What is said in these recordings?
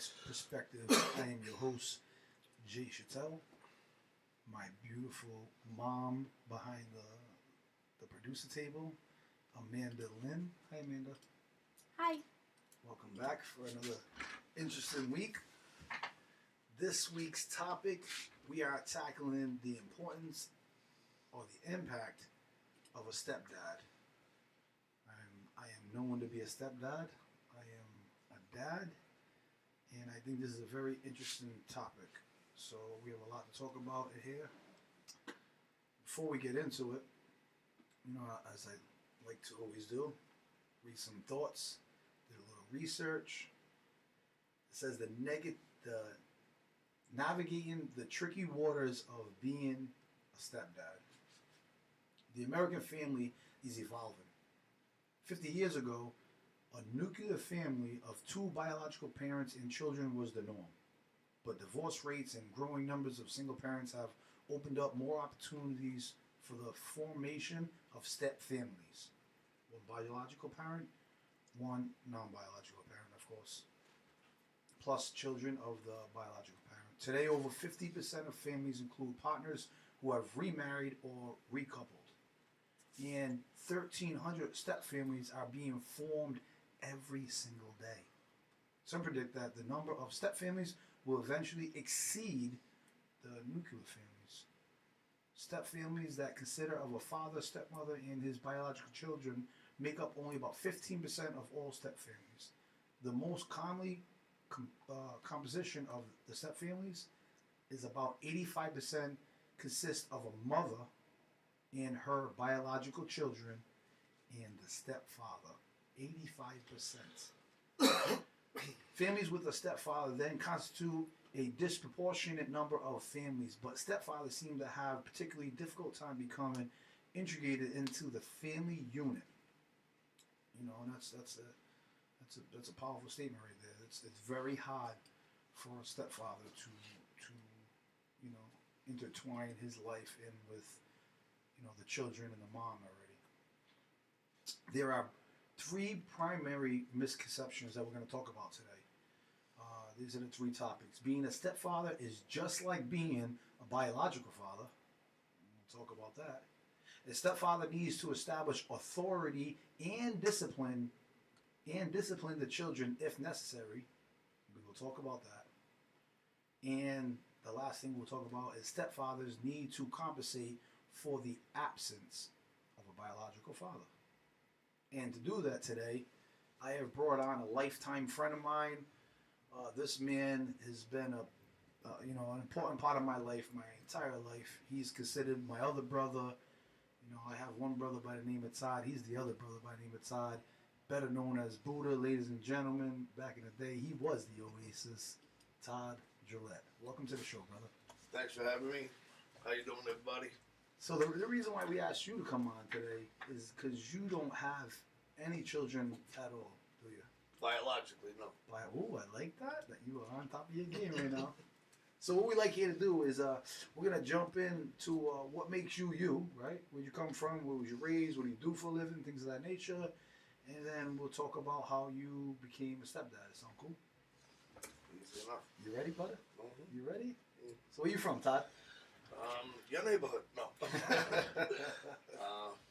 Dad's Perspective. I am your host, Jay Chattel. My beautiful mom behind the producer table, Amanda Lynn. Hi, Amanda. Hi. Welcome back for another interesting week. This week's topic, we are tackling the importance or the impact of a stepdad. I am known to be a stepdad. I am a dad. And I think this is a very interesting topic. So we have a lot to talk about here. Before we get into it, as I like to always do, read some thoughts, did a little research. It says the navigating the tricky waters of being a stepdad. The American family is evolving. 50 years ago, a nuclear family of two biological parents and children was the norm. But divorce rates and growing numbers of single parents have opened up more opportunities for the formation of step families. One biological parent, one non-biological parent, of course, plus children of the biological parent. Today, over 50% of families include partners who have remarried or recoupled. And 1,300 step families are being formed every single day. Some predict that the number of step families will eventually exceed the nuclear families. Step families that consider of a father, stepmother, and his biological children make up only about 15% of all step families. The most commonly composition of the step families is about 85% consist of a mother and her biological children and the stepfather. 85%. Families with a stepfather then constitute a disproportionate number of families, but stepfathers seem to have a particularly difficult time becoming integrated into the family unit. And that's a powerful statement right there. It's very hard for a stepfather to intertwine his life in with the children and the mom already. There are three primary misconceptions that we're going to talk about today. These are the three topics. Being a stepfather is just like being a biological father. We'll talk about that. A stepfather needs to establish authority and discipline the children if necessary. We will talk about that. And the last thing we'll talk about is stepfathers need to compensate for the absence of a biological father. And to do that today, I have brought on a lifetime friend of mine. This man has been an important part of my life, my entire life. He's considered my other brother. I have one brother by the name of Todd. He's the other brother by the name of Todd, better known as Buddha, ladies and gentlemen. Back in the day, he was the Oasis. Todd Drolet. Welcome to the show, brother. Thanks for having me. How you doing, everybody? So the reason why we asked you to come on today is because you don't have any children at all, do you? Biologically, no. Oh, I like that you are on top of your game right now. So what we like here to do is we're going to jump into what makes you you, right? Where you come from, where was you raised, what do you do for a living, things of that nature. And then we'll talk about how you became a stepdad. Sound cool? Easy enough. You ready, brother? Mm-hmm. You ready? Mm. So where you from, Todd? Your neighborhood. No.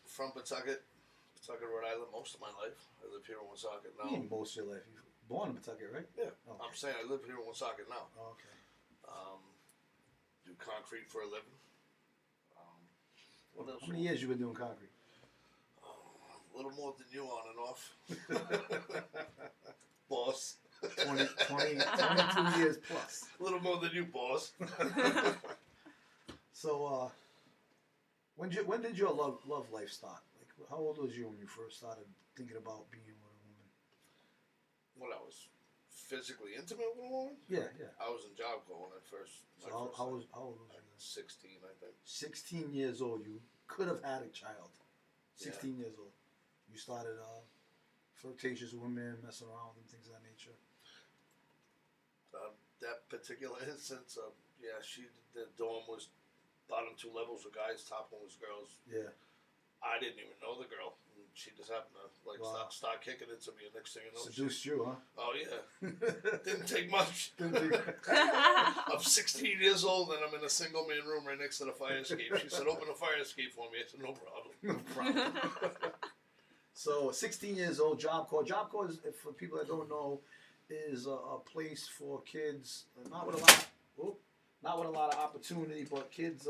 From Pawtucket, Rhode Island, most of my life. I live here in Woonsocket now. You ain't most of your life. You're born in Pawtucket, right? Yeah. Okay. I'm saying I live here in Woonsocket now. Oh, okay. Do concrete for a living. What else? How many years you been doing concrete? A little more than you on and off. Boss. 22 years plus. A little more than you, boss. So, when did your love life start? Like, how old was you when you first started thinking about being with a woman? When I was physically intimate with a woman? Yeah. I was in Job Corps when I first. So how old was you? 16, I think. 16 years old. You could have had a child. 16 years old. You started flirtatious with women, messing around with them, things of that nature. That particular instance, the dorm was bottom two levels with guys, top one was girls. Yeah. I didn't even know the girl. She just happened to Wow. start kicking it to me. And next thing you know, Seduced you, huh? oh yeah, didn't take much. Didn't take- I'm 16 years old and I'm in a single man room right next to the fire escape. She said, "Open the fire escape for me." I said, "No problem." No problem. So, 16 years old, Job Corps. Job Corps, is, for people that don't know, is a place for kids, not with a lot, not with a lot of opportunity, but kids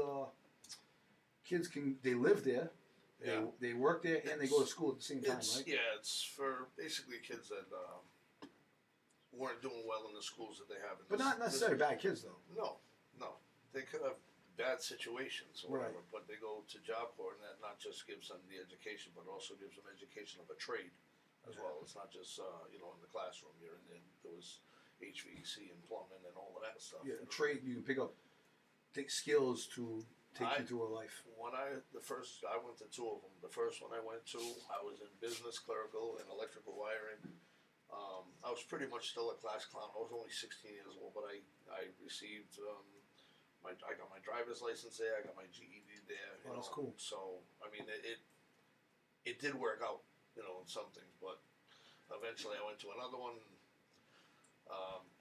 they live there, Yeah. they work there, and they go to school at the same time, right? Yeah, it's for basically kids that weren't doing well in the schools that they have. But not necessarily bad kids, though. No. They could have bad situations or whatever, but they go to Job Corps, and that not just gives them the education, but also gives them education of a trade as well. It's not just in the classroom. You're in there. There was HVAC and plumbing and all of that stuff. Yeah, trade, you can take skills to take you through a life. I went to two of them. The first one I went to, I was in business, clerical, and electrical wiring. I was pretty much still a class clown. I was only 16 years old, but I received I got my driver's license there. I got my GED there. Oh, that's cool. So I mean, it did work out, in some things. But eventually, I went to another one.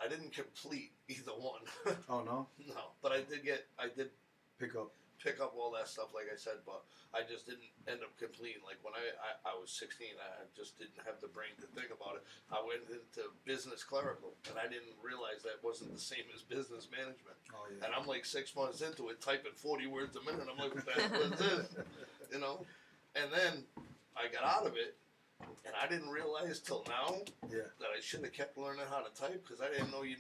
I didn't complete either one. Oh no. No, but I did Pick up. all that stuff, like I said, but I just didn't end up completing. Like when I was 16, I just didn't have the brain to think about it. I went into business clerical, and I didn't realize that wasn't the same as business management. Oh yeah. And I'm like 6 months into it, typing 40 words a minute. I'm like, what the hell is this? And then I got out of it, and I didn't realize till now that I should have kept learning how to type, because I didn't know you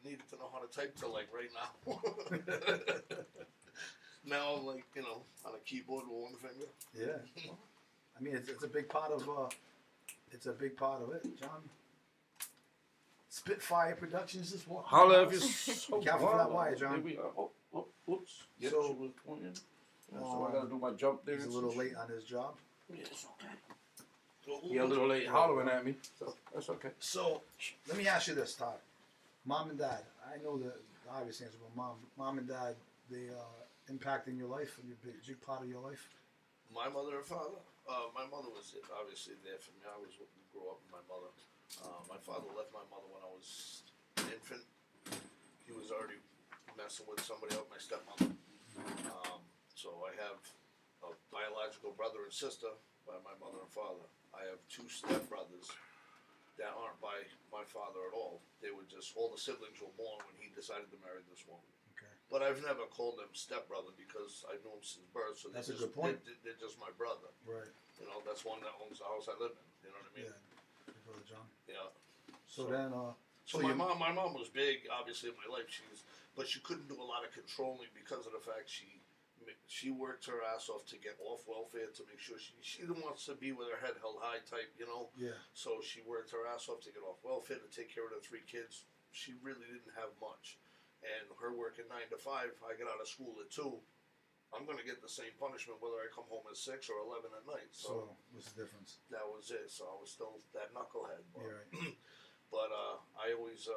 needed to know how to type till like right now. Now I'm like, on a keyboard with one finger. Yeah. Well, I mean, it's a big part of it, John. Spitfire Productions is what. Holla if you're so Careful for that wire, John. Here we are. Oh, whoops. Yep, So, she was 20. So I gotta do my jump there. He's a little late on his job. Yeah, it's okay. He a little late hollering at me, so that's okay. So, let me ask you this, Todd. Mom and Dad. I know the obvious answer, but mom and Dad, they impacting your life, and a big part of your life. My mother and father. My mother was obviously there for me. I grew up with my mother. My father left my mother when I was an infant. He was already messing with somebody else, my stepmother. So I have a biological brother and sister by my mother and father. I have two stepbrothers that aren't by my father at all. They were just, all the siblings were born when he decided to marry this woman. Okay. But I've never called them stepbrother because I knew him since birth. So That's a good point. They're just my brother. Right. That's one that owns the house I live in. You know what I mean? Yeah. Your brother John. Yeah. So then, So my mom was big, obviously, in my life. But she couldn't do a lot of controlling because of the fact she worked her ass off to get off welfare to make sure she didn't want to be with her head held high type, Yeah. So she worked her ass off to get off welfare to take care of the three kids. She really didn't have much, and her working 9 to 5. I get out of school at 2. I'm gonna get the same punishment whether I come home at 6 or 11 at night. So what's the difference? That was it. So I was still that knucklehead. But, Yeah. Right. but I always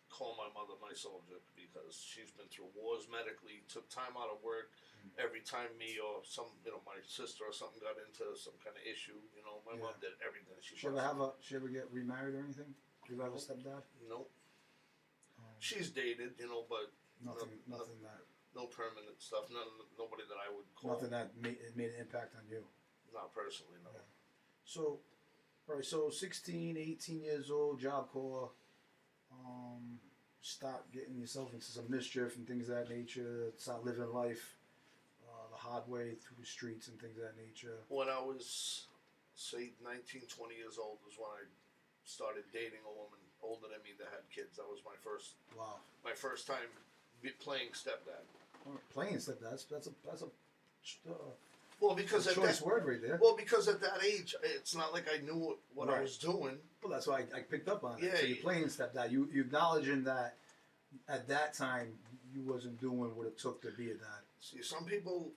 call my mother my soldier because she's been through wars medically, took time out of work. Every time me or my sister or something got into some kind of issue, my mom did everything. She ever get remarried or anything? Do you have a stepdad? Nope. She's dated, but nothing that. No permanent stuff. Nobody that I would call. Nothing that made an impact on you. Not personally, no. Yeah. So, all right. So 16, 18 years old, Job Corps. Start getting yourself into some mischief and things of that nature. Start living life the hard way through the streets and things of that nature. When I was, say, 19, 20 years old was when I started dating a woman older than me that had kids. That was my first. Wow. My first time playing stepdad. Playing stepdad. That's a well, because a choice word right there. Well, because at that age, it's not like I knew what I was doing. Well, that's why I picked up on it. Yeah, so you're playing stepdad. You acknowledging that at that time you wasn't doing what it took to be a dad. See, some people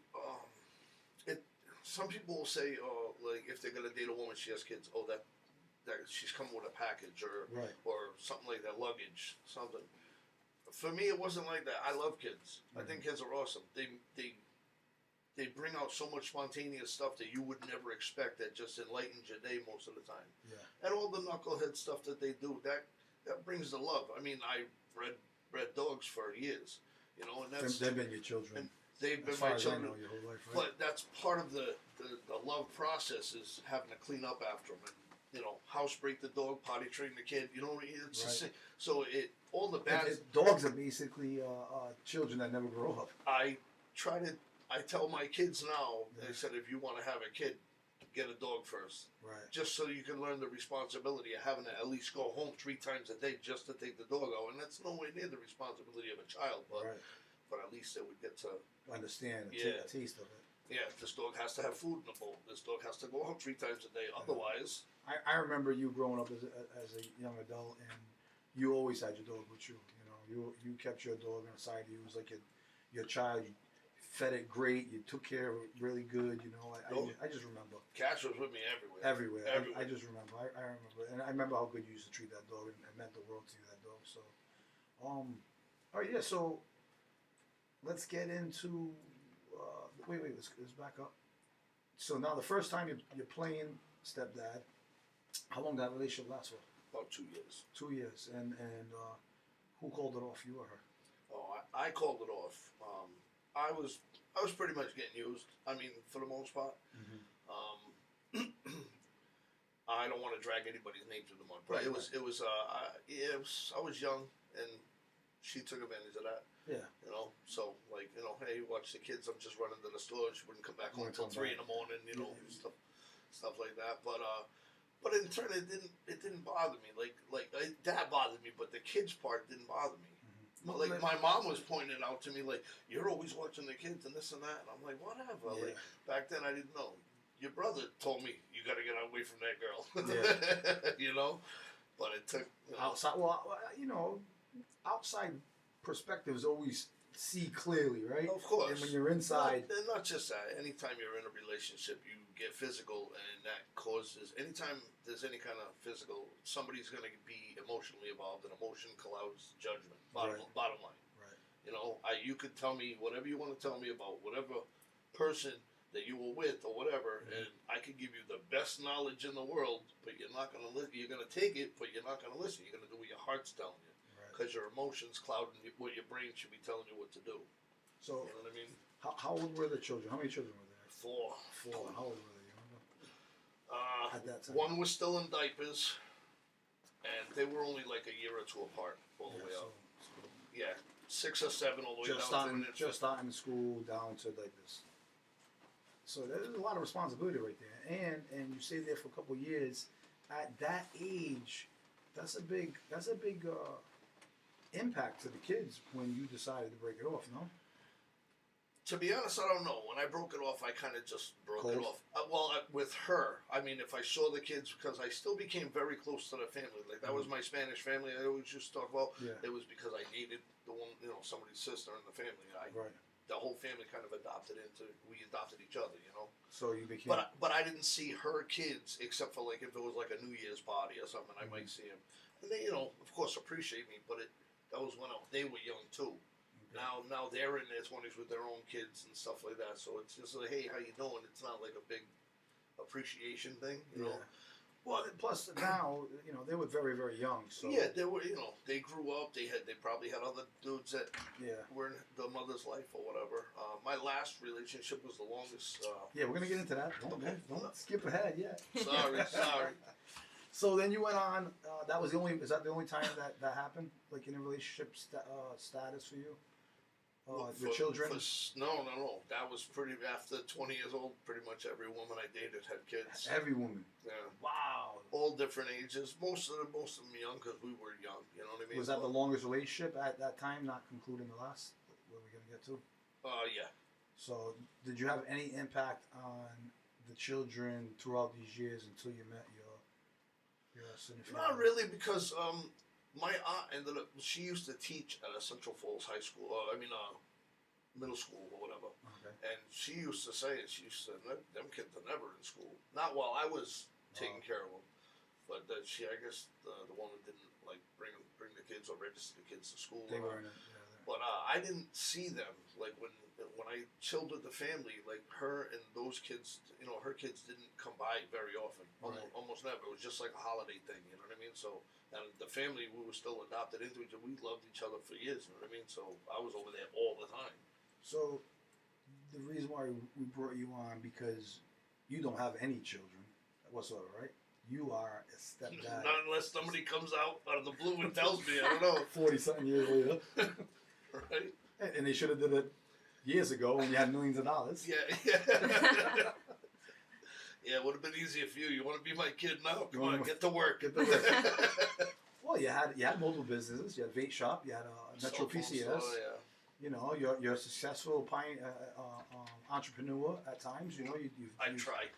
will say, like if they're gonna date a woman, she has kids. Oh, that she's coming with a package or something like that, luggage, something. For me, it wasn't like that. I love kids. I think kids are awesome. They they bring out so much spontaneous stuff that you would never expect that just enlightens your day most of the time. Yeah. And all the knucklehead stuff that they do, that brings the love. I mean, I bred dogs for years, you know, and that's They've been your children. and they've been as far my as children. I know, your whole life, right? But that's part of the love process is having to clean up after them and, you know, house break the dog, potty train the kid. You know, it's the same. So all the bad. Dogs are basically children that never grow up. I tell my kids now. They said if you want to have a kid, get a dog first. Right. Just so you can learn the responsibility of having to at least go home 3 times a day just to take the dog out, and that's nowhere near the responsibility of a child. But Right. but at least they would get to Understand Yeah. a taste of it. yeah. This dog has to have food in the bowl. This dog has to go out 3 times a day. Otherwise, I remember you growing up as a young adult, and you always had your dog with you. You know, you kept your dog on the side of you. It was like your child. You fed it great. You took care of it really good. You know, I just remember. Cash was with me everywhere. Everywhere. Everywhere. I just remember. I remember, and I remember how good you used to treat that dog, and it meant the world to you, that dog. So, all right, yeah. So, let's get into. Wait. Let's back up. So now the first time you're playing stepdad, how long did that relationship last for? About 2 years. 2 years, and who called it off? You or her? Oh, I called it off. I was pretty much getting used. I mean, for the most part. I don't want to drag anybody's name through the mud, but Right, I was young, and she took advantage of that. Yeah. You know, so like, you know, hey, watch the kids. I'm just running to the store. She wouldn't come back home until 3 in the morning. You know, stuff like that. But in turn, it didn't bother me. Like that bothered me, but the kids part didn't bother me. Well, Like my mom was pointing out to me, like, you're always watching the kids and this and that, and I'm like, whatever. Yeah. Like back then, I didn't know. Your brother told me you got to get away from that girl. Yeah. You know, but it took outside. Well, you know, outside perspectives always see clearly, right? Of course. And when you're inside, not just that. Anytime you're in a relationship, you get physical, and that causes. Anytime there's any kind of physical, somebody's going to be emotionally involved, and emotion clouds judgment. Bottom line. right? You know, you could tell me whatever you want to tell me about whatever person that you were with or whatever, and I could give you the best knowledge in the world, but you're not going to listen. You're going to take it, but you're not going to listen. You're going to do what your heart's telling you, because your emotions clouding what your brain should be telling you what to do. So, you know what I mean? How old were the children? How many children were there? 4. 4. How old were they? You remember? At that time. One was still in diapers, and they were only like a year or 2 apart all the way up. Yeah, 6 or 7 all the way down. Just starting school down to like this. So there's a lot of responsibility right there, and you stay there for a couple of years. At that age, that's a big impact to the kids when you decided to break it off. No. To be honest, I don't know. When I broke it off, I kind of just broke it Cold? off. With her, I mean, if I saw the kids, because I still became very close to the family. Like, that was my Spanish family I always used to talk about. Yeah. It was because I dated the one, you know, somebody's sister in the family. Right. The whole family kind of we adopted each other, you know. So you became. But I didn't see her kids, except for, like, if it was like a New Year's party or something, I might see them. And they, you know, of course, appreciate me, but that was when they were young, too. Now they're in their 20s with their own kids and stuff like that. So it's just like, hey, how you doing? It's not like a big appreciation thing, you know. Well, plus now, you know, they were very, very young. So yeah, they were. You know, they grew up. They probably had other dudes that were in the mother's life or whatever. My last relationship was the longest. Yeah, we're gonna get into that. Don't skip ahead yet. Sorry. So then you went on. Is that the only time that happened? Like in a relationship status for you? Your children? No. That was pretty after 20 years old. Pretty much every woman I dated had kids. Every woman. Yeah. Wow. All different ages. Most of them young because we were young. You know what I mean? Was that the longest relationship at that time, not concluding the last? What are we gonna get to? Yeah. So did you have any impact on the children throughout these years until you met your significant Not other? really, because my aunt ended up. She used to teach at a Central Falls High School. Middle school or whatever. Okay. And she used to say it. She used to say, "Them kids are never in school." Not while I was taking care of them, but I guess the woman didn't like bring the kids or register the kids to school. They weren't. But I didn't see them like when I chilled with the family. Like her and those kids, her kids didn't come by very often. Right. Almost never. It was just like a holiday thing. You know what I mean? So, and the family, we were still adopted into each other. We loved each other for years. You know what I mean? So I was over there all the time. So the reason why we brought you on, because you don't have any children whatsoever, right? You are a stepdad. Not unless somebody comes out of the blue and tells me. I don't know. 40-something years later. Right? And they should have did it years ago when you had millions of dollars. Yeah. Yeah, it would have been easier for you. You want to be my kid now? Come on, get to work. Get to work. Well, you had multiple businesses. You had a vape shop. You had a Metro PCS. Oh, yeah. You know, you're a successful entrepreneur at times. You know, I try.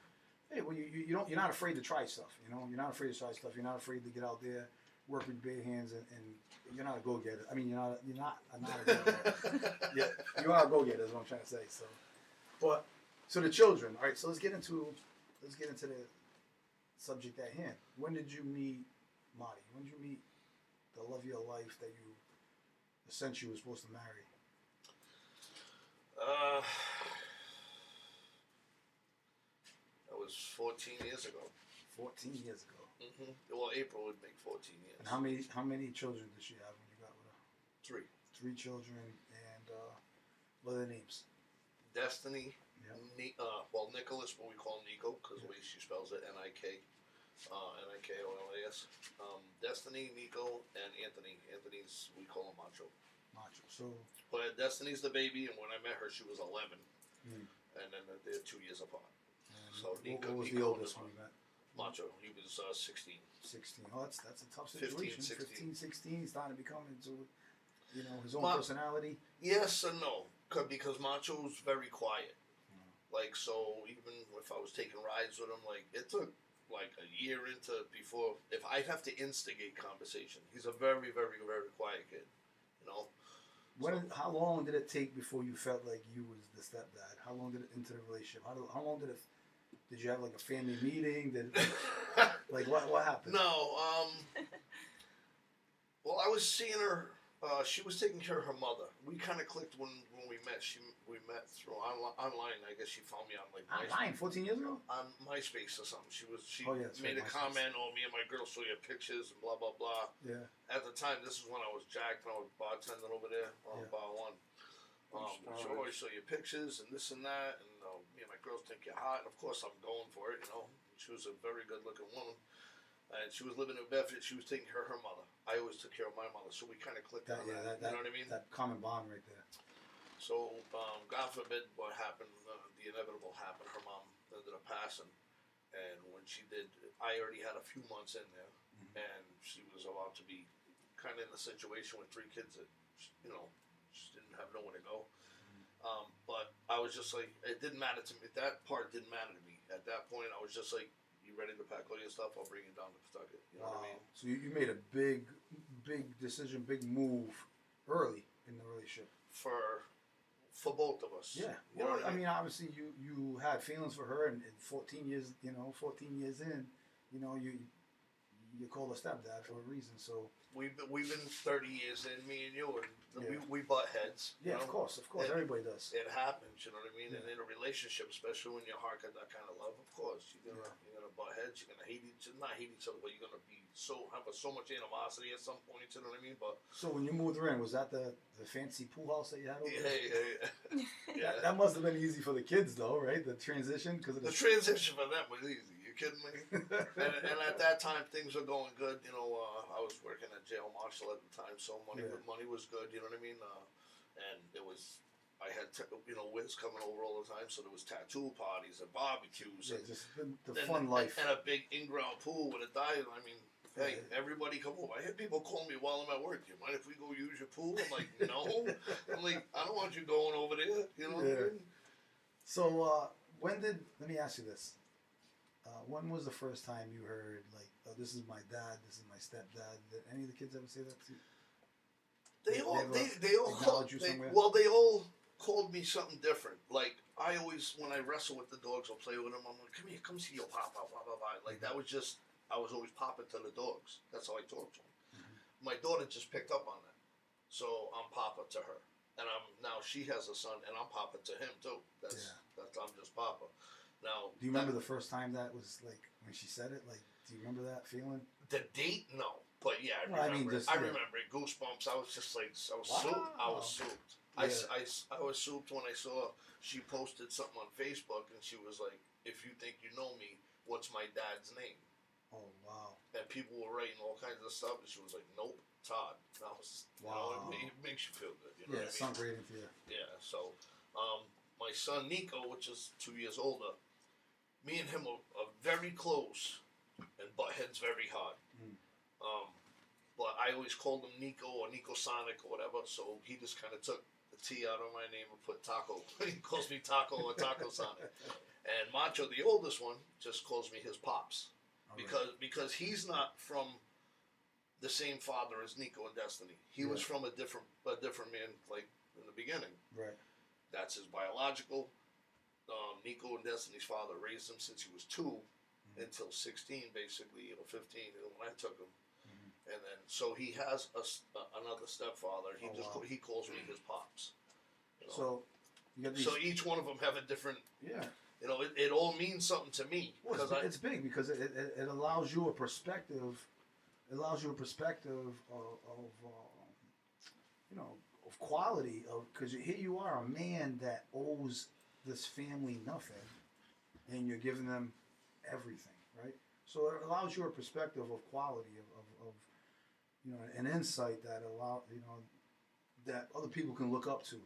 Hey, well, you're not afraid to try stuff. You know, you're not afraid to try stuff. You're not afraid to get out there, work with bare hands, and you're not a go-getter. I mean, you're not a go-getter. Yeah, you are a go-getter. Is what I'm trying to say. So the children. All right. So let's get into the subject at hand. When did you meet Marty? When did you meet the love of your life that you essentially were supposed to marry? That was 14 years ago. 14 years ago. Mm-hmm. Well, April would make 14 years. And how many children did she have when you got with her? 3. 3 children, and what are their names? Destiny. Yeah. Nicholas, but we call him Nico because the way she spells it, N-I-K. Nikolas. Destiny, Nico, and Anthony. Anthony's, we call him Macho. Macho. So. But Destiny's the baby, and when I met her, she was 11. Mm. And then they're 2 years apart. So what was the oldest one you met? Macho. He was 16. 16. Oh, that's a tough situation. 15, 16. 15, 16. He's starting to become into, his own personality. Yes and no, because Macho's very quiet. Like, so even if I was taking rides with him, like, it took like a year before, if I'd have to instigate conversation. He's a very, very, very quiet kid, How long did it take before you felt like you was the stepdad? How long did it into the relationship? How long did you have like a family meeting? Like what happened? No, well, I was seeing her. She was taking care of her mother. We kind of clicked when we met. We met through online. I guess she found me on like online 14 years ago on MySpace or something. She made a MySpace. comment. Oh, me and my girl saw your pictures and blah blah blah. Yeah. At the time, this is when I was jacked and I was bartending over there on Bar One. She always show your pictures and this and that, and me and my girls think you're hot. And of course, I'm going for it. She was a very good looking woman. And she was living in Bedford. She was taking care of her mother. I always took care of my mother, so we kind of clicked on that. You know what I mean? That common bond right there. So, God forbid what happened, the inevitable happened. Her mom ended up passing. And when she did, I already had a few months in there. Mm-hmm. And she was about to be kind of in a situation with 3 kids that, she didn't have nowhere to go. Mm-hmm. But I was just like, it didn't matter to me. That part didn't matter to me. At that point, I was just like, you ready to pack all your stuff? I'll bring you down to Pawtucket. You know what I mean? So you made a big decision, big move early in the relationship. For both of us. Yeah. You know what I mean, obviously you had feelings for her, and 14 years, 14 years in, you called her stepdad for a reason. So we've been 30 years in, me and you, and we butt heads. Yeah, of course, everybody does. It happens, you know what I mean? Yeah. And in a relationship, especially when your heart got that kind of love, of course you're gonna butt heads. You're gonna not hate each other, but you're gonna have so much animosity at some point. You know what I mean? But so when you moved her in, was that the fancy pool house that you had over there? Yeah. That must have been easy for the kids, though, right? The transition, because the transition for them was easy. You kidding me? and at that time, things were going good. I was working at jail marshal at the time, so money was good. You know what I mean? And I had Wiz coming over all the time, so there was tattoo parties and barbecues. Yeah, just the fun life. And a big in-ground pool with a dive. I mean, hey, everybody come over. I had people call me while I'm at work. Do you mind if we go use your pool? I'm like, no. I'm like, I don't want you going over there. You know what I mean? So, let me ask you this. When was the first time you heard, like, oh, this is my dad, this is my stepdad? Did any of the kids ever say that to you? They all acknowledge you somewhere? they all called me something different. Like, I always, when I wrestle with the dogs or play with them, I'm like, come here, come see your papa, blah, blah, blah. Like, that was just, I was always popping to the dogs. That's how I talked to them. Mm-hmm. My daughter just picked up on that. So I'm papa to her, and now she has a son, and I'm papa to him too. That's I'm just papa. Now, Do you remember the first time that was like when she said it? Like, do you remember that feeling? the date? No, but yeah, I Well, I remember. mean, I remember it. Goosebumps. I was just like, I was souped. I was souped. Yeah. I was souped when I saw she posted something on Facebook, and she was like, "If you think you know me, what's my dad's name?" Oh wow. And people were writing all kinds of stuff, and she was like, "Nope, Todd." And I was, Wow. it makes you feel good. You know Yeah, what I mean? sounds great into you. Yeah. So, my son Nico, which is 2 years older, me and him are very close and butt heads very hard. Mm. But I always called him Nico or Nico Sonic or whatever, so he just kind of took the T out of my name and put Taco. He calls me Taco or Taco Sonic. And Macho, the oldest one, just calls me his pops. Because he's not from the same father as Nico and Destiny. He was from a different man, like in the beginning. Right. That's his biological. Nico and Destiny's father raised him since he was 2 until 16, basically, 15, when I took him. And then, so he has another stepfather. He calls me his pops. You know? So, you got these. So each one of them have a different. Yeah. It all means something to me. Well, it's big because it allows you a perspective. It allows you a perspective of of quality because here you are, a man that owes this family nothing, and you're giving them everything, right? So it allows you a perspective of quality of an insight that that other people can look up to,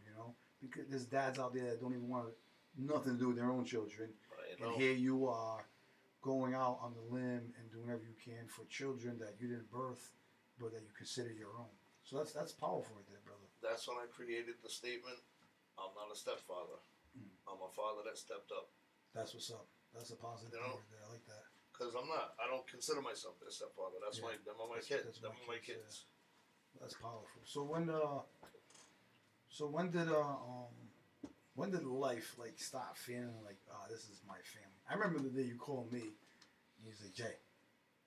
because there's dads out there that don't even want nothing to do with their own children, and here you are going out on the limb and doing whatever you can for children that you didn't birth, but that you consider your own. So that's powerful right there, brother. That's when I created the statement, I'm not a stepfather. I'm a father that stepped up. That's what's up. That's a positive thing right there. I like that. Because I'm not. I don't consider myself a stepfather. Them are my kids. Them are my kids. Yeah. That's powerful. So when did life stop feeling like, oh, this is my family? I remember the day you called me and you said, Jay,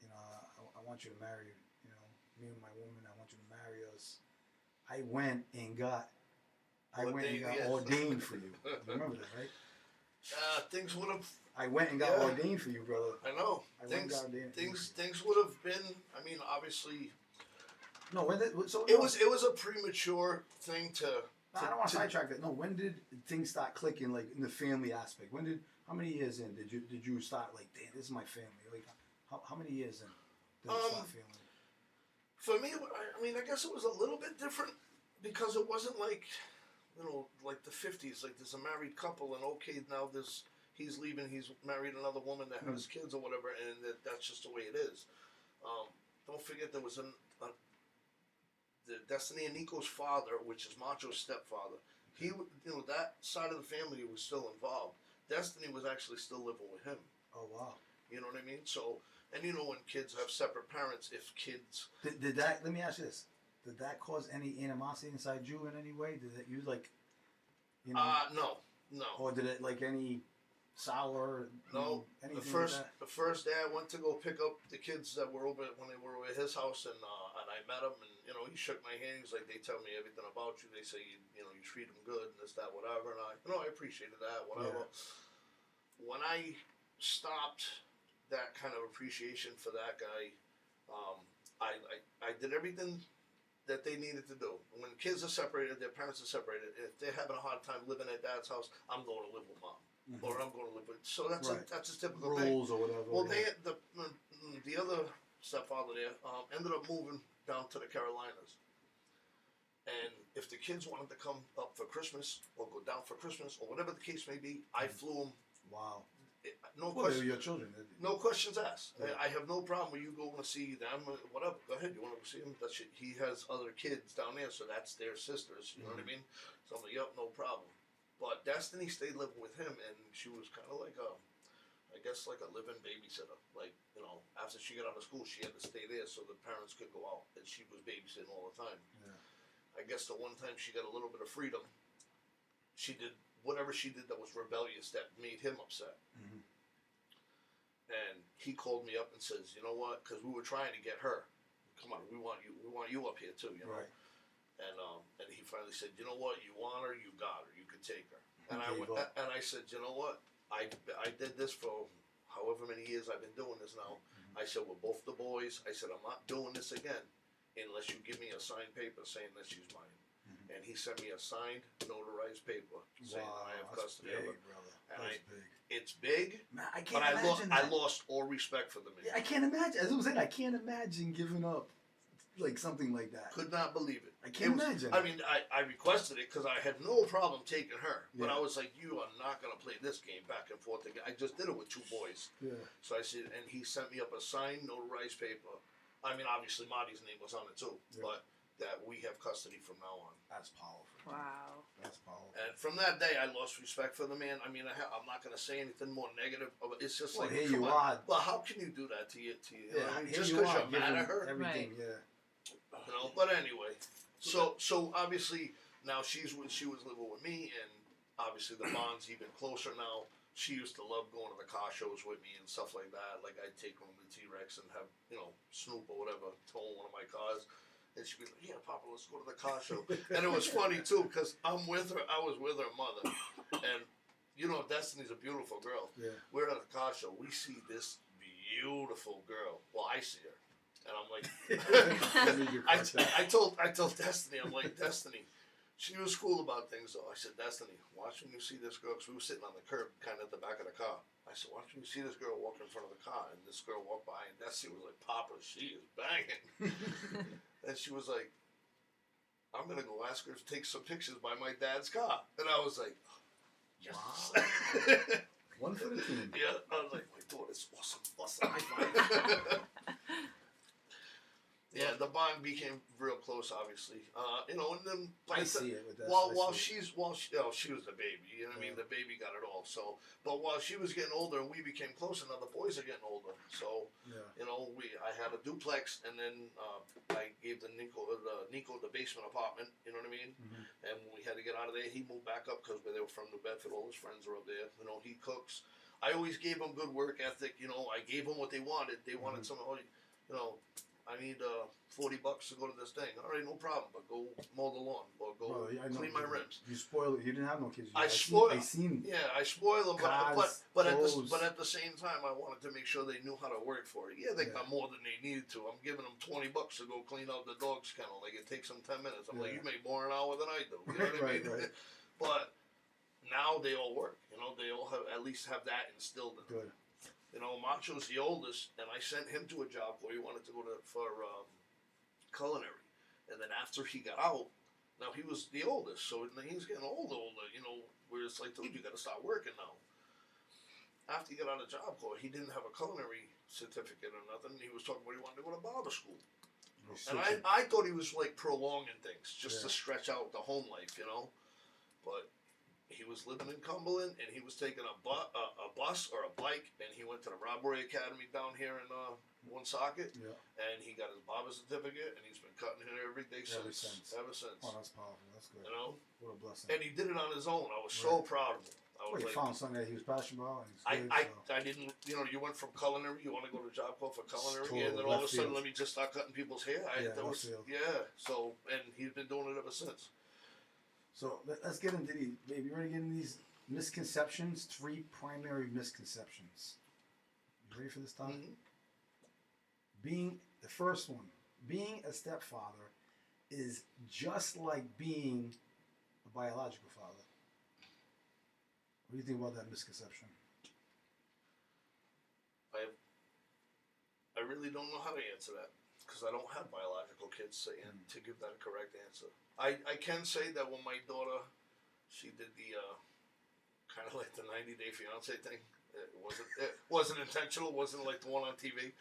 I want you to marry, me and my woman, I want you to marry us. I went and got ordained for you. You remember that, right? Things would have. I went and got ordained for you, brother. I know. Things would have been. I mean, obviously. No, it was a premature thing to. I don't want to sidetrack that. No, when did things start clicking, like in the family aspect? How many years in did you start damn, this is my family? Like, how many years in did it start feeling? For me, I mean, I guess it was a little bit different because it wasn't like the 50s. Like there's a married couple, and okay, now he's leaving. He's married another woman that has kids or whatever, and that's just the way it is. Don't forget there was the Destiny and Nico's father, which is Macho's stepfather. He, that side of the family was still involved. Destiny was actually still living with him. Oh wow! You know what I mean? So, and when kids have separate parents, if kids did that. Let me ask you this: did that cause any animosity inside you in any way? Did it you No. Or did it any sour? No. Anything the first day I went to go pick up the kids that were over when they were over at his house, and I met him, and he shook my hand. He's like, they tell me everything about you. They say you treat them good and this, that, whatever. And I appreciated that, whatever. Yeah. When I stopped that kind of appreciation for that guy, I did everything that they needed to do. When kids are separated, their parents are separated. If they're having a hard time living at dad's house, I'm going to live with mom. Or I'm going to live with. So that's a typical rules thing. Or whatever. Well, the other stepfather there ended up moving down to the Carolinas, and if the kids wanted to come up for Christmas or go down for Christmas or whatever the case may be, I flew them. Wow. No question. questions. Your children. No questions asked. Yeah. I have no problem with you going to see them. Whatever. Go ahead. You want to go see him? That's it. He has other kids down there, so that's their sisters. You know what I mean? So I'm like, yep, no problem. But Destiny stayed living with him, and she was kind of like I guess like a live-in babysitter. Like, after she got out of school, she had to stay there so the parents could go out, and she was babysitting all the time. Yeah. I guess the one time she got a little bit of freedom, she did whatever she did that was rebellious that made him upset. Mm-hmm. And he called me up and says, you know what? Because we were trying to get her. Come on, we want you up here too, Right. and he finally said, you know what, you want her, you got her, you can take her. And I said, you know what, I did this for however many years I've been doing this now. I said, we're both the boys. I said, I'm not doing this again unless you give me a signed paper saying that she's mine. And he sent me a signed, notarized paper saying that I have custody of her. Brother. And That's big. It's big, Man, I can't but imagine I that. lost all respect for the man. Yeah, I can't imagine. As I was saying, I can't imagine giving up like something like that. Could not believe it. I can't imagine. I mean, I requested it because I had no problem taking her, but Yeah. I was like, you are not going to play this game back and forth again. I just did it with 2 boys. Yeah. So I said, and he sent me up a signed, notarized paper. I mean, obviously Marty's name was on it too, Yeah. but that we have custody from now on. That's powerful. Wow. That's powerful. And from that day, I lost respect for the man. I mean, I'm not going to say anything more negative. It's just Well, like, here come you on. are. Well, how can you do that to you? Yeah, I mean, here just you because are you're mad at giving her? everything, Right. yeah. You know, but anyway, so obviously now she was living with me, and obviously the bond's even closer now. She used to love going to the car shows with me and stuff like that. Like I'd take her to the T-Rex and have Snoop or whatever tow one of my cars, and she'd be like, "Yeah, Papa, let's go to the car show." And it was funny too because I was with her mother, and Destiny's a beautiful girl. Yeah. We're at the car show. We see this beautiful girl. Well, I see her. And I'm like, I told Destiny, I'm like, Destiny, she was cool about things though. I said, Destiny, watch when you see this girl, because we were sitting on the curb, kind of at the back of the car. I said, watch when you see this girl walk in front of the car, and this girl walked by, and Destiny was like, Papa, she is banging. And she was like, I'm gonna go ask her to take some pictures by my dad's car. And I was like, yes. Wow. One for the team. Yeah, I was like, my daughter's awesome. High five. Yeah, the bond became real close, obviously. And then I see it with that. she was the baby. You know what I mean? The baby got it all. So, but while she was getting older and we became closer, now the boys are getting older. So, Yeah. I had a duplex, and then I gave Nico the basement apartment. You know what I mean? Mhm. And when we had to get out of there, he moved back up because they were from New Bedford. All his friends are up there. He cooks. I always gave him good work ethic. I gave them what they wanted. They wanted some. I need $40 to go to this thing. All right, no problem. But go mow the lawn or go Bro, I know, clean my rims. You spoil it. You didn't have no kids. I seen. Yeah, I spoil them, Cars, but at the same time, I wanted to make sure they knew how to work for it. Yeah, they got more than they needed to. I'm giving them $20 to go clean out the dog's kennel. Like it takes them 10 minutes. I'm like, you make more an hour than I do. You know what I mean? Right. But now they all work. They all at least have that instilled in them. Good. Macho's the oldest, and I sent him to a job where he wanted to go for culinary. And then after he got out, now he was the oldest, so he's getting older, where it's like, dude, you got to start working now. After he got out of Job Corps, he didn't have a culinary certificate or nothing. He was talking about he wanted to go to barber school. And I thought he was like prolonging things just to stretch out the home life, But he was living in Cumberland, and he was taking a bus or a bike, and he went to the Robbery Academy down here in Woonsocket, and he got his barber certificate, and he's been cutting hair every day since. Ever since. Oh, that's powerful. That's good. What a blessing. And he did it on his own. I was so proud of him. He found something that he was passionate about. And I didn't, you went from culinary, you want to go to Job Corps for culinary, and then all of a sudden, let me just start cutting people's hair. So, and he's been doing it ever since. So let's get into these. Baby, you ready to get into these misconceptions? 3 primary misconceptions. You ready for this, Todd? Mm-hmm. The first one, being a stepfather is just like being a biological father. What do you think about that misconception? I really don't know how to answer that because I don't have biological kids to give that a correct answer. I can say that when my daughter, she did the kind of like the 90-day fiance thing. It wasn't intentional. It wasn't like the one on TV.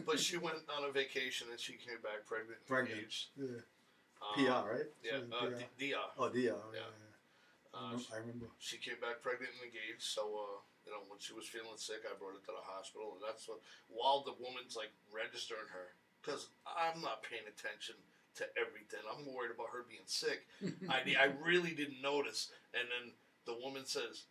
But she went on a vacation and she came back pregnant. Engaged. Yeah. PR, right? Yeah. DR. Oh, DR. Yeah. I remember. She came back pregnant and engaged. So when she was feeling sick, I brought her to the hospital, and that's while the woman's like registering her, because I'm not paying attention to everything. I'm worried about her being sick. I really didn't notice, and then the woman says,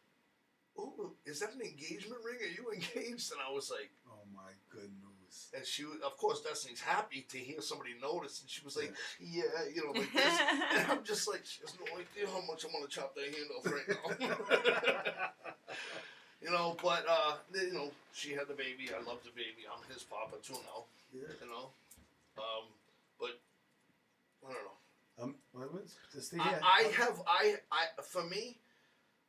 "Oh, is that an engagement ring? Are you engaged?" And I was like, "Oh my good news." And she, of course, Destiny's happy to hear somebody notice, and she was like, "Yeah, you know, like this." And I'm just like, she has no idea how much I'm gonna chop their hand off right now. You know, but you know, she had the baby. I love the baby. I'm his papa too now. Yeah. You know, but I don't know. For me,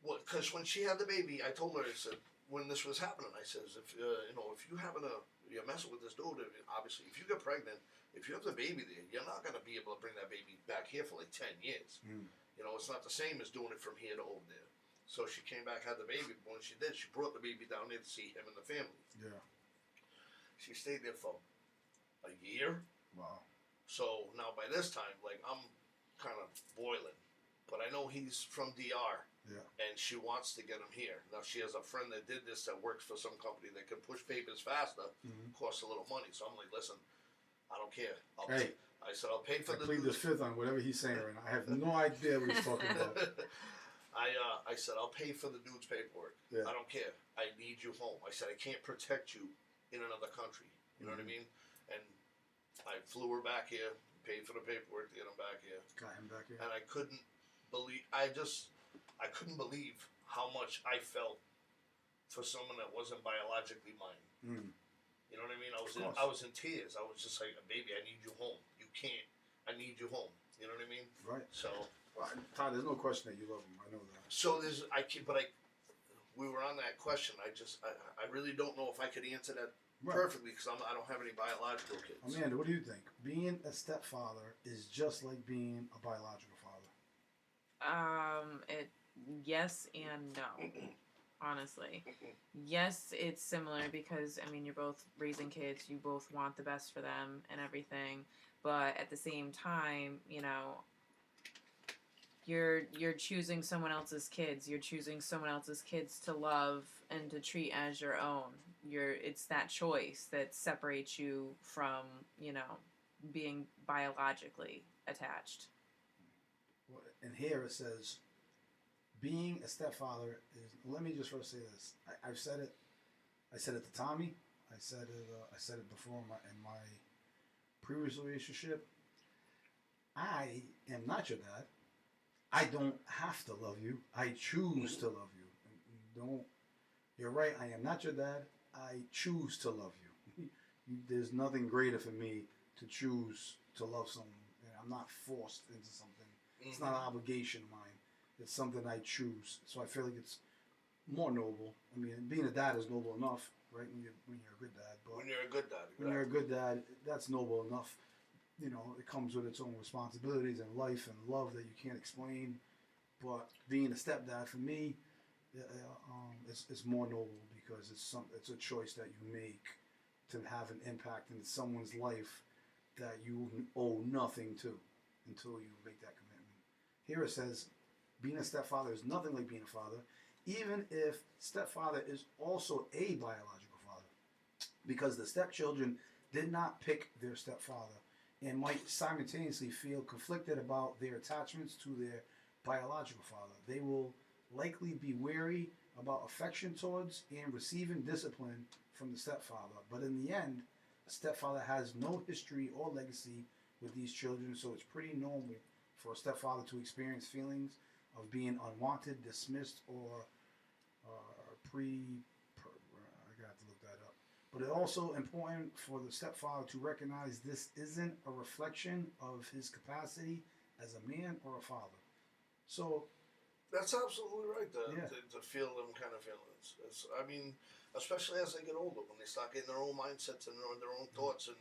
because when she had the baby, I told her, I said, when this was happening, I says, if you know, if you you're messing with this dude, obviously, if you get pregnant, if you have the baby there, you're not gonna be able to bring that baby back here for like 10 years. You know, it's not the same as doing it from here to over there. So she came back, had the baby, but when she did, she brought the baby down there to see him and the family. Yeah. She stayed there for a year. Wow. So now by this time, like, I'm kind of boiling. But I know he's from DR. Yeah. And she wants to get him here. Now, she has a friend that did this that works for some company that can push papers faster. Costs a little money. So I'm like, listen, I don't care. I said, I'll pay for I the... plead the fifth on whatever he's saying right now. I have no idea what he's talking about. I said, I'll pay for the dude's paperwork. Yeah. I don't care. I need you home. I said, I can't protect you in another country. You know what I mean? And I flew her back here, paid for the paperwork to get him back here. Got him back here. And I couldn't believe, I couldn't believe how much I felt for someone that wasn't biologically mine. You know what I mean? I was in tears. I was just like, baby, I need you home. You can't. I need you home. You know what I mean? Right. So, well, Todd, there's no question that you love him. I know that. so we were on that question. I really don't know if I could answer that perfectly because I don't have any biological kids. Amanda, what do you think? Being a stepfather is just like being a biological father. Yes and no. Honestly, yes, it's similar because I mean you're both raising kids, you both want the best for them and everything, but at the same time, you know, you're choosing someone else's kids. You're choosing someone else's kids to love and to treat as your own. It's that choice that separates you from, you know, being biologically attached. Well, and here it says, being a stepfather is. Let me just first say this. I've said it. I said it to Tommy. I said it before in my previous relationship. I am not your dad. I don't have to love you. I choose to love you. You're right. I am not your dad. I choose to love you. There's nothing greater for me to choose to love someone. I'm not forced into something. It's not an obligation of mine. It's something I choose. So I feel like it's more noble. I mean, being a dad is noble enough, right? When you're a good dad. But when you're a good dad. When you're a good dad, that's noble enough. You know, it comes with its own responsibilities and life and love that you can't explain. But being a stepdad for me, it's more noble because it's a choice that you make to have an impact in someone's life that you owe nothing to until you make that commitment. Here it says, being a stepfather is nothing like being a father, even if stepfather is also a biological father, because the stepchildren did not pick their stepfather and might simultaneously feel conflicted about their attachments to their biological father. They will likely be wary about affection towards and receiving discipline from the stepfather. But in the end, a stepfather has no history or legacy with these children, so it's pretty normal for a stepfather to experience feelings of being unwanted, dismissed, or I got to look that up. But it's also important for the stepfather to recognize this isn't a reflection of his capacity as a man or a father. So that's absolutely right. To feel them kind of feelings. I mean, especially as they get older, when they start getting their own mindsets and their own thoughts, and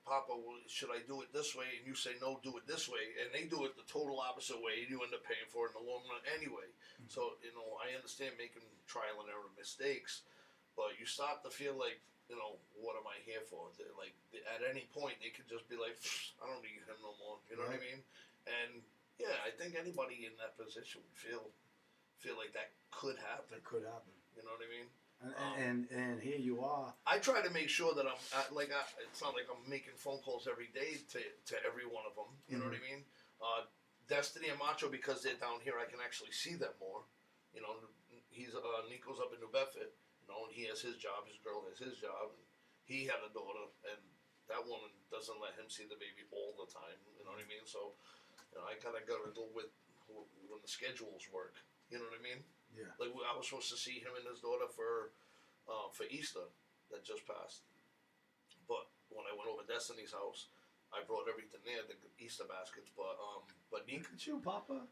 Papa, should I do it this way? And you say no, do it this way, and they do it the total opposite way, and you end up paying for it in the long run anyway. So I understand making trial and error mistakes, but you start to feel like, what am I here for? Like at any point they could just be like, I don't need him no more. You know what I mean? And yeah, I think anybody in that position would feel like that could happen. It could happen. You know what I mean? And here you are. I try to make sure that it's not like I'm making phone calls every day to every one of them. You know what I mean? Destiny and Macho, because they're down here, I can actually see them more. He's Nico's up in New Bedford. And he has his job. His girl has his job. And, he had a daughter, and that woman doesn't let him see the baby all the time. You know what I mean? So, I kind of got to go with when the schedules work. You know what I mean? Yeah. Like I was supposed to see him and his daughter for Easter that just passed, but when I went over Destiny's house, I brought everything there, the Easter baskets, but Nico, Look at you, Papa.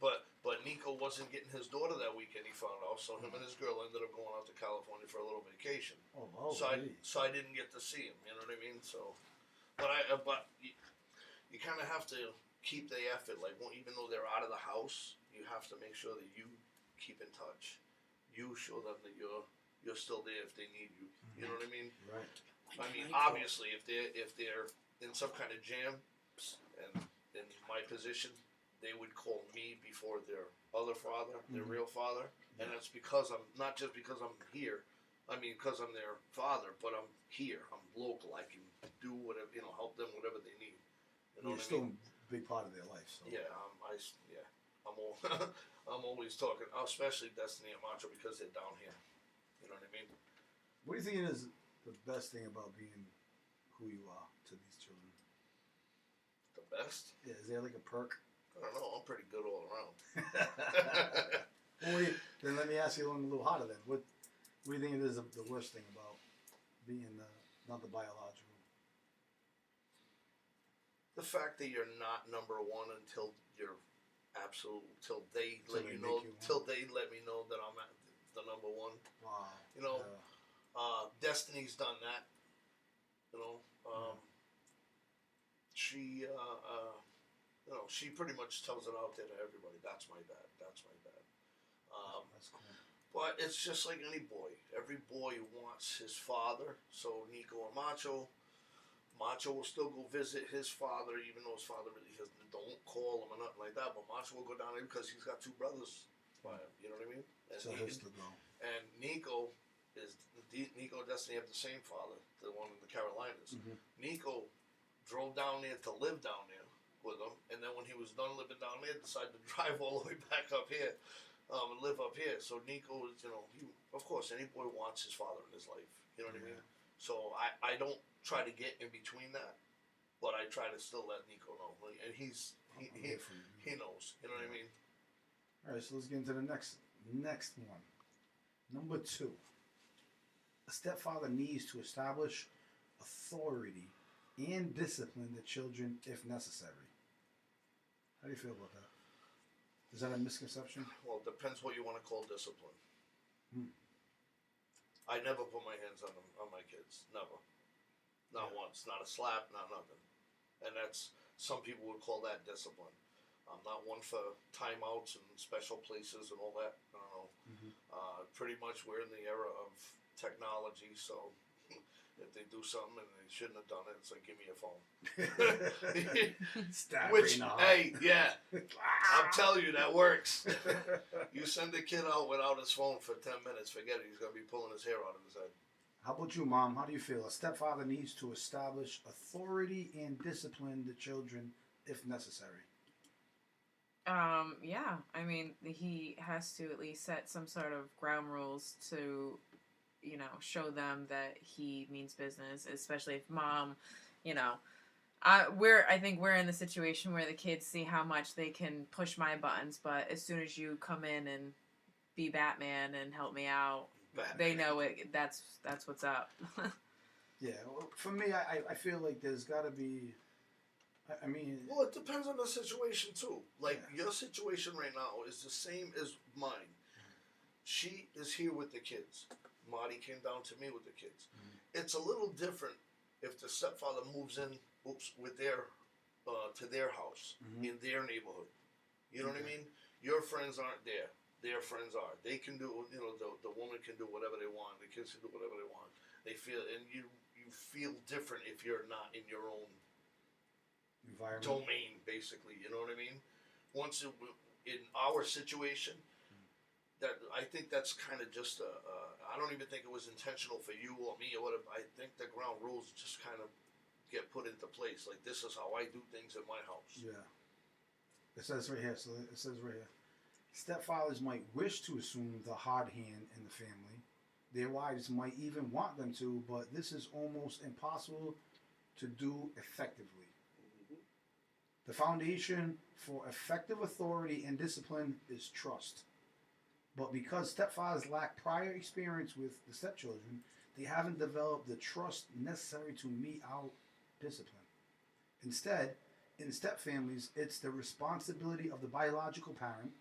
but Nico wasn't getting his daughter that weekend. He found out, so him and his girl ended up going out to California for a little vacation. Oh, so really? I didn't get to see him. You know what I mean? So, but you kind of have to keep the effort. Like, even though they're out of the house, you have to make sure that you keep in touch. You show them that you're still there if they need you. You know what I mean? Right. I mean, obviously, if they're in some kind of jam, and in my position, they would call me before their other father, their real father, and that's because I'm not just because I'm here. I mean, because I'm their father, but I'm here. I'm local. I can do whatever, help them whatever they need. You know You're what still I mean? a big part of their life. So. Yeah, I'm always talking, especially Destiny and Macho, because they're down here. You know what I mean? What do you think is the best thing about being who you are to these children? The best? Yeah, is there like a perk? I don't know. I'm pretty good all around. Well, then let me ask you one a little harder then. What do you think is the worst thing about being not the biological? The fact that you're not number one until you're till they let you know, till they let me know that I'm at the number one. Wow. Destiny's done that. She she pretty much tells it out there to everybody. That's my dad. That's my dad. That's cool. But it's just like any boy. Every boy wants his father. So Nico and Macho will still go visit his father, even though his father really don't call him or nothing like that. But Macho will go down there because he's got two brothers by him. You know what I mean? And So he has to go. And Nico and Destiny have the same father, the one in the Carolinas. Mm-hmm. Nico drove down there to live down there with him, and then when he was done living down there, decided to drive all the way back up here and live up here. So Nico is, of course, any boy wants his father in his life. You know what I mean? So I don't try to get in between that, but I try to still let Nico know, and he knows. You know what I mean? All right, so let's get into the next one. Number 2. A stepfather needs to establish authority and discipline the children if necessary. How do you feel about that? Is that a misconception? Well, it depends what you want to call discipline. I never put my hands on my kids. Never. Not once. Not a slap, not nothing. And that's, some people would call that discipline. I'm not one for timeouts and special places and all that. No. Pretty much we're in the era of technology, so if they do something and they shouldn't have done it, it's like, give me your phone. Hey, yeah, I'm telling you, that works. You send a kid out without his phone for 10 minutes, forget it, he's going to be pulling his hair out of his head. How about you, Mom? How do you feel? A stepfather needs to establish authority and discipline the children if necessary. Yeah, I mean, he has to at least set some sort of ground rules to, show them that he means business, especially if Mom, I think we're in the situation where the kids see how much they can push my buttons, but as soon as you come in and be Batman and help me out, they know it. That's what's up. Yeah, well, for me, I feel like there's got to be. I mean, well, it depends on the situation too. Like your situation right now is the same as mine. She is here with the kids. Marty came down to me with the kids. It's a little different if the stepfather moves in, with their to their house in their neighborhood. You know what I mean? Your friends aren't there. Their friends are. They can do. The woman can do whatever they want. The kids can do whatever they want. They feel, and you feel different if you're not in your own environment domain, basically. You know what I mean? Once in our situation, that I think that's kind of just I don't even think it was intentional for you or me or whatever. I think the ground rules just kind of get put into place. Like, this is how I do things in my house. Yeah. It says right here. So it says right here. Stepfathers might wish to assume the hard hand in the family, Their wives might even want them to, but this is almost impossible to do effectively. The foundation for effective authority and discipline is trust. But because stepfathers lack prior experience with the stepchildren, they haven't developed the trust necessary to mete out discipline. Instead, in stepfamilies, it's the responsibility of the biological parent,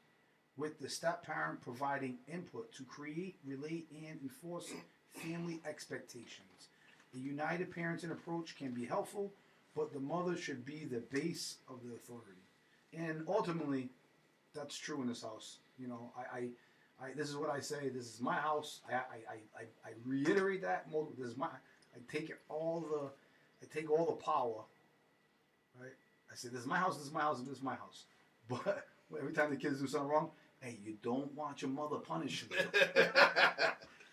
with the step-parent providing input to create, relate, and enforce family expectations. A united parenting approach can be helpful, but the mother should be the base of the authority. And ultimately, that's true in this house. You know, I this is what I say. This is my house. I reiterate that. This is my. I take all the power. Right. I say this is my house. This is my house. And this is my house. But every time the kids do something wrong, hey, you don't want your mother punishing you.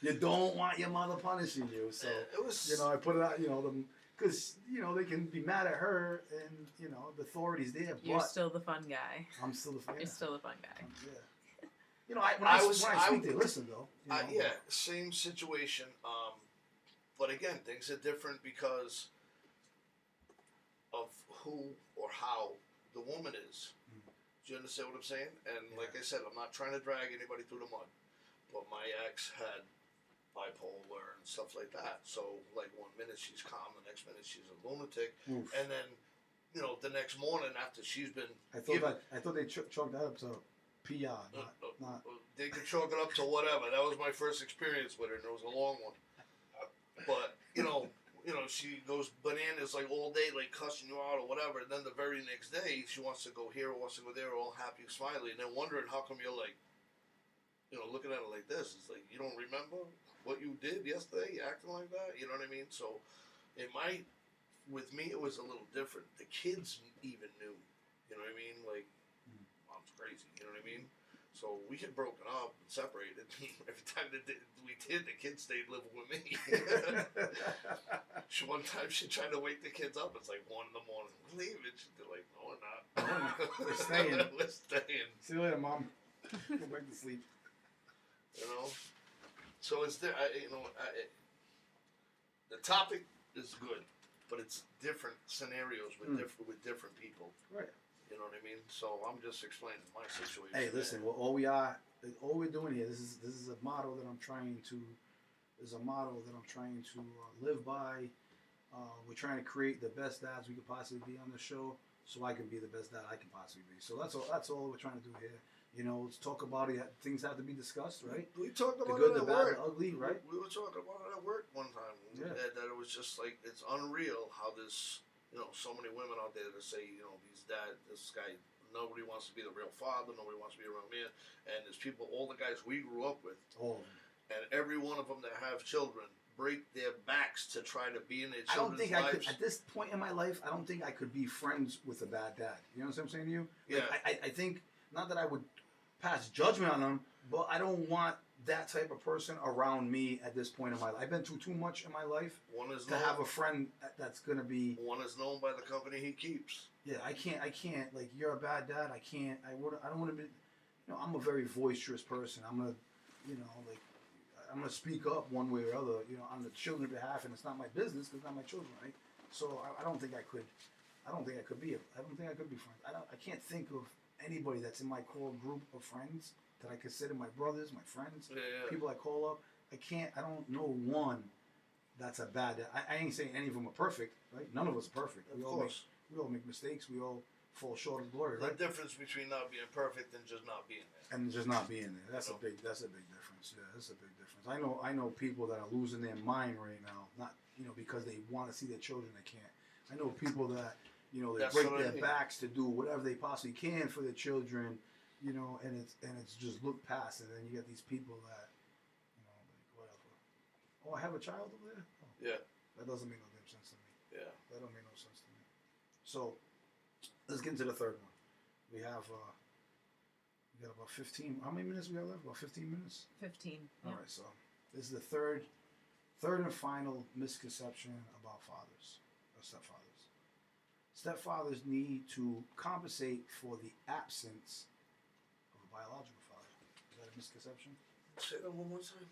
You don't want your mother punishing you. So it was, you know, I put it out. You know, because you know they can be mad at her, and you know the authority's there. You're but still the fun guy. I'm still the fan. You're still the fun guy. Yeah. You know, when I speak, they listen though. You know, yeah, same situation. But again, things are different because of who or how the woman is. Do you understand what I'm saying? And like I said, I'm not trying to drag anybody through the mud, but my ex had bipolar and stuff like that. So, like, one minute she's calm, the next minute she's a lunatic, Oof. and then, you know, the next morning after she's been, I thought they chalked that up to PR, not. they could chalk it up to whatever. That was my first experience with her, and it was a long one. But you know, she goes bananas like all day, like cussing you out or whatever, and then the very next day she wants to go here or wants to go there, all happy, smiley, and then wondering how come you're like, you know, looking at it like this. It's like you don't remember what you did yesterday, acting like that. You know what I mean? So with me, it was a little different. The kids even knew. You know what I mean? Like, mom's crazy. You know what I mean? So we had broken up and separated. Every time we did, the kids stayed living with me. One time she tried to wake the kids up. It's like 1 a.m. We're leaving. They're like, no, we're not. We're staying. We're staying. See you later, Mom. Go back to sleep. You know? So it's there. The topic is good, but it's different scenarios with different people. Right. You know what I mean? So I'm just explaining my situation. Hey, listen. Well, all we're doing here. This is a motto that I'm trying to. Live by. We're trying to create the best dads we could possibly be on the show, so I can be the best dad I can possibly be. So that's all we're trying to do here. You know, let's talk about it. Things have to be discussed, right? We talked about the good, it the at bad, work. the ugly, right? We were talking about it at work one time. Yeah. That it was just like, it's unreal how this, you know, so many women out there that say, you know, this guy, nobody wants to be the real father, nobody wants to be a real man. And there's people, all the guys we grew up with, All of them. and every one of them that have children break their backs to try to be in their I don't children's think I lives. could, at this point in my life, I don't think I could be friends with a bad dad. You know what I'm saying to you? Yeah. Like, I think, not that I would pass judgment on them, but I don't want that type of person around me at this point in my life. I've been through too much in my life One is to known, have a friend that's going to be... one is known by the company he keeps. Yeah, I can't, like, you're a bad dad, I don't want to be... You know, I'm a very boisterous person. I'm going to, you know, like... I'm gonna speak up one way or other, you know, on the children's behalf, and it's not my business because it's not my children, right? So I don't think I could be friends. I can't think of anybody that's in my core group of friends that I consider my brothers, my friends, people I call up. I don't know one that's a bad. I ain't saying any of them are perfect, right? None of us are perfect. Of course. We all make mistakes. We all fall short of glory, right? The difference between not being perfect and just not being there. And just not being there. That's a big difference. Yeah, that's a big difference. I know people that are losing their mind right now, not, you know, because they want to see their children, they can't. I know people that, you know, they That's break what I their mean. backs to do whatever they possibly can for their children, you know, and it's just looked past, and then you get these people that, you know, like, whatever. Oh, I have a child over there? Oh, Yeah. that doesn't make no damn sense to me. Yeah. That don't make no sense to me. So let's get into the third one. We got about 15. How many minutes we got left? About 15 minutes. 15. All right. So this is the third and final misconception about fathers or stepfathers. Stepfathers need to compensate for the absence of a biological father. Is that a misconception? Say that one more time.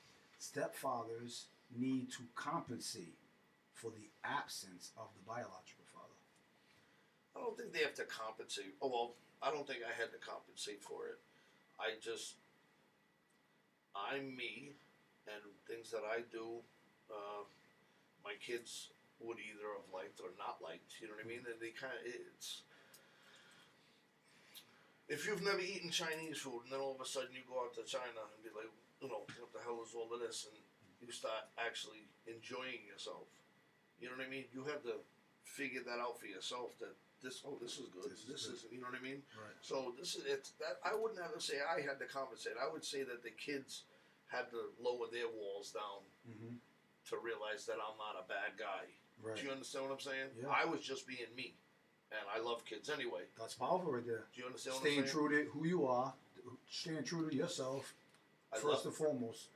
stepfathers need to compensate for the absence of the biological father. I don't think they have to compensate. Oh well, I don't think I had to compensate for it. I'm me, and things that I do, my kids would either have liked or not liked. You know what I mean? And they kind of it's. If you've never eaten Chinese food and then all of a sudden you go out to China and be like, what the hell is all of this? And you start actually enjoying yourself. You know what I mean? You have to figure that out for yourself that this is good. This isn't, you know what I mean? Right. So that I wouldn't have to say I had to compensate. I would say that the kids had to lower their walls down Mm-hmm. to realize that I'm not a bad guy. Right. Do you understand what I'm saying? Yeah. I was just being me. And I love kids anyway. That's powerful right there. Do you understand Staying what I'm saying? true to who you are, staying true to yourself, first and foremost,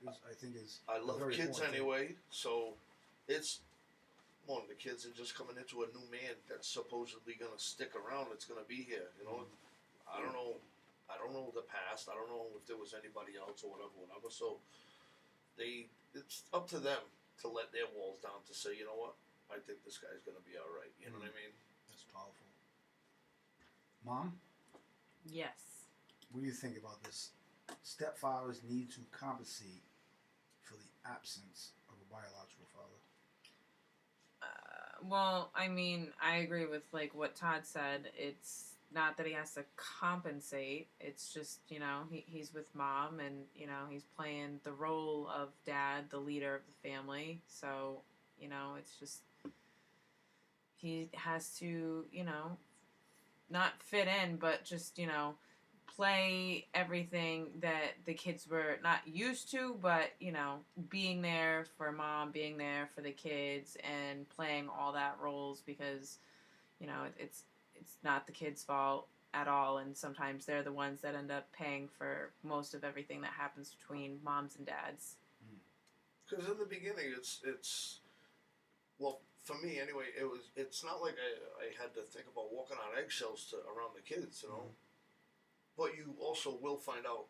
I love very kids important thing. anyway, so it's one of the kids are just coming into a new man that's supposedly gonna stick around, that's gonna be here, you know. I don't know the past, I don't know if there was anybody else or whatever, so it's up to them to let their walls down to say, you know what, I think this guy's gonna be alright, you know what I mean? That's powerful. Mom, Yes. what do you think about this? Stepfathers need to compensate for the absence of a biological father. Well, I mean, I agree with like what Todd said. It's not that he has to compensate. It's just, he's with mom and, he's playing the role of dad, the leader of the family. So, it's just, he has to, not fit in, but just, play everything that the kids were not used to, but, being there for mom, being there for the kids, and playing all that roles because, it's not the kids' fault at all, and sometimes they're the ones that end up paying for most of everything that happens between moms and dads. Because in the beginning, it's well, for me anyway, it's not like I had to think about walking on eggshells around the kids, But you also will find out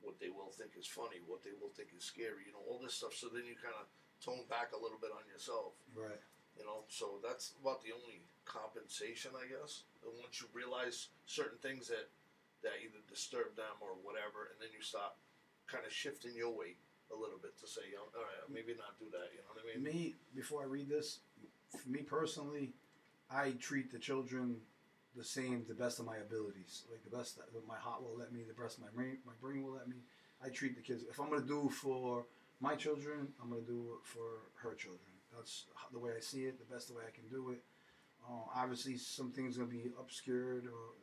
what they will think is funny, what they will think is scary, all this stuff. So then you kind of tone back a little bit on yourself, Right. So that's about the only compensation, I guess. And once you realize certain things that either disturb them or whatever, and then you stop kind of shifting your weight a little bit to say, all right, maybe not do that. You know what I mean? Me, before I read this, for me personally, I treat the children the same, the best of my abilities. Like the best that my heart will let me, the best my brain will let me. I treat the kids. If I'm gonna do for my children, I'm gonna do it for her children. That's the way I see it. The best way I can do it. Obviously, some things are gonna be obscured or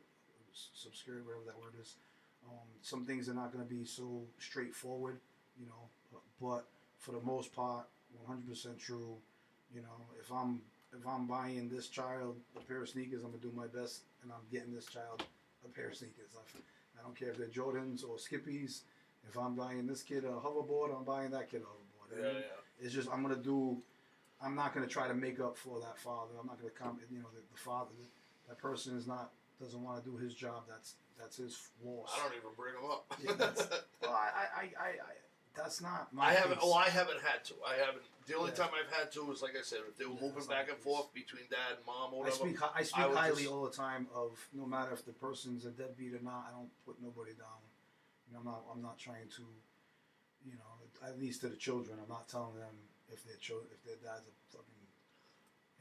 subscured, whatever that word is. Some things are not gonna be so straightforward, But for the most part, 100% true. If I'm buying this child a pair of sneakers, I'm gonna do my best, and I'm getting this child a pair of sneakers. I don't care if they're Jordans or Skippies. If I'm buying this kid a hoverboard, I'm buying that kid a hoverboard. Yeah. It's just I'm not gonna try to make up for that father. I'm not gonna the father. That person doesn't want to do his job. That's his loss. I don't even bring them up. Yeah, that's not my I haven't. case. Oh, I haven't had to. I haven't. The only time I've had to was, like I said, if they were moving that's back not and my case. forth between dad and mom or I whatever. speak would highly just- all the time of no matter if the person's a deadbeat or not. I don't put nobody down. I'm not trying to, at least to the children. I'm not telling them if their dad's a fucking.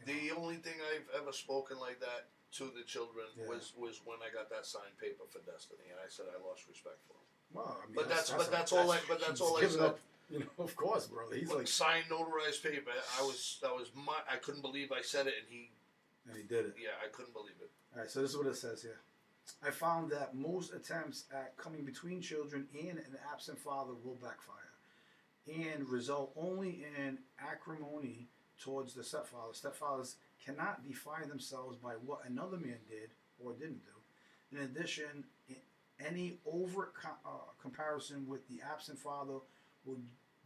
The only thing I've ever spoken like that to the children Yeah. was when I got that signed paper for Destiny, and I said I lost respect for him. Well, I mean, But that's all I he's said. Up, of course, bro. He's Look, like, signed, notarized paper. I couldn't believe I said it, and he did it. Yeah, I couldn't believe it. All right, so this is what it says here. I found that most attempts at coming between children and an absent father will backfire and result only in acrimony towards the stepfather. Stepfathers cannot define themselves by what another man did or didn't do. In addition, any overt comparison with the absent father will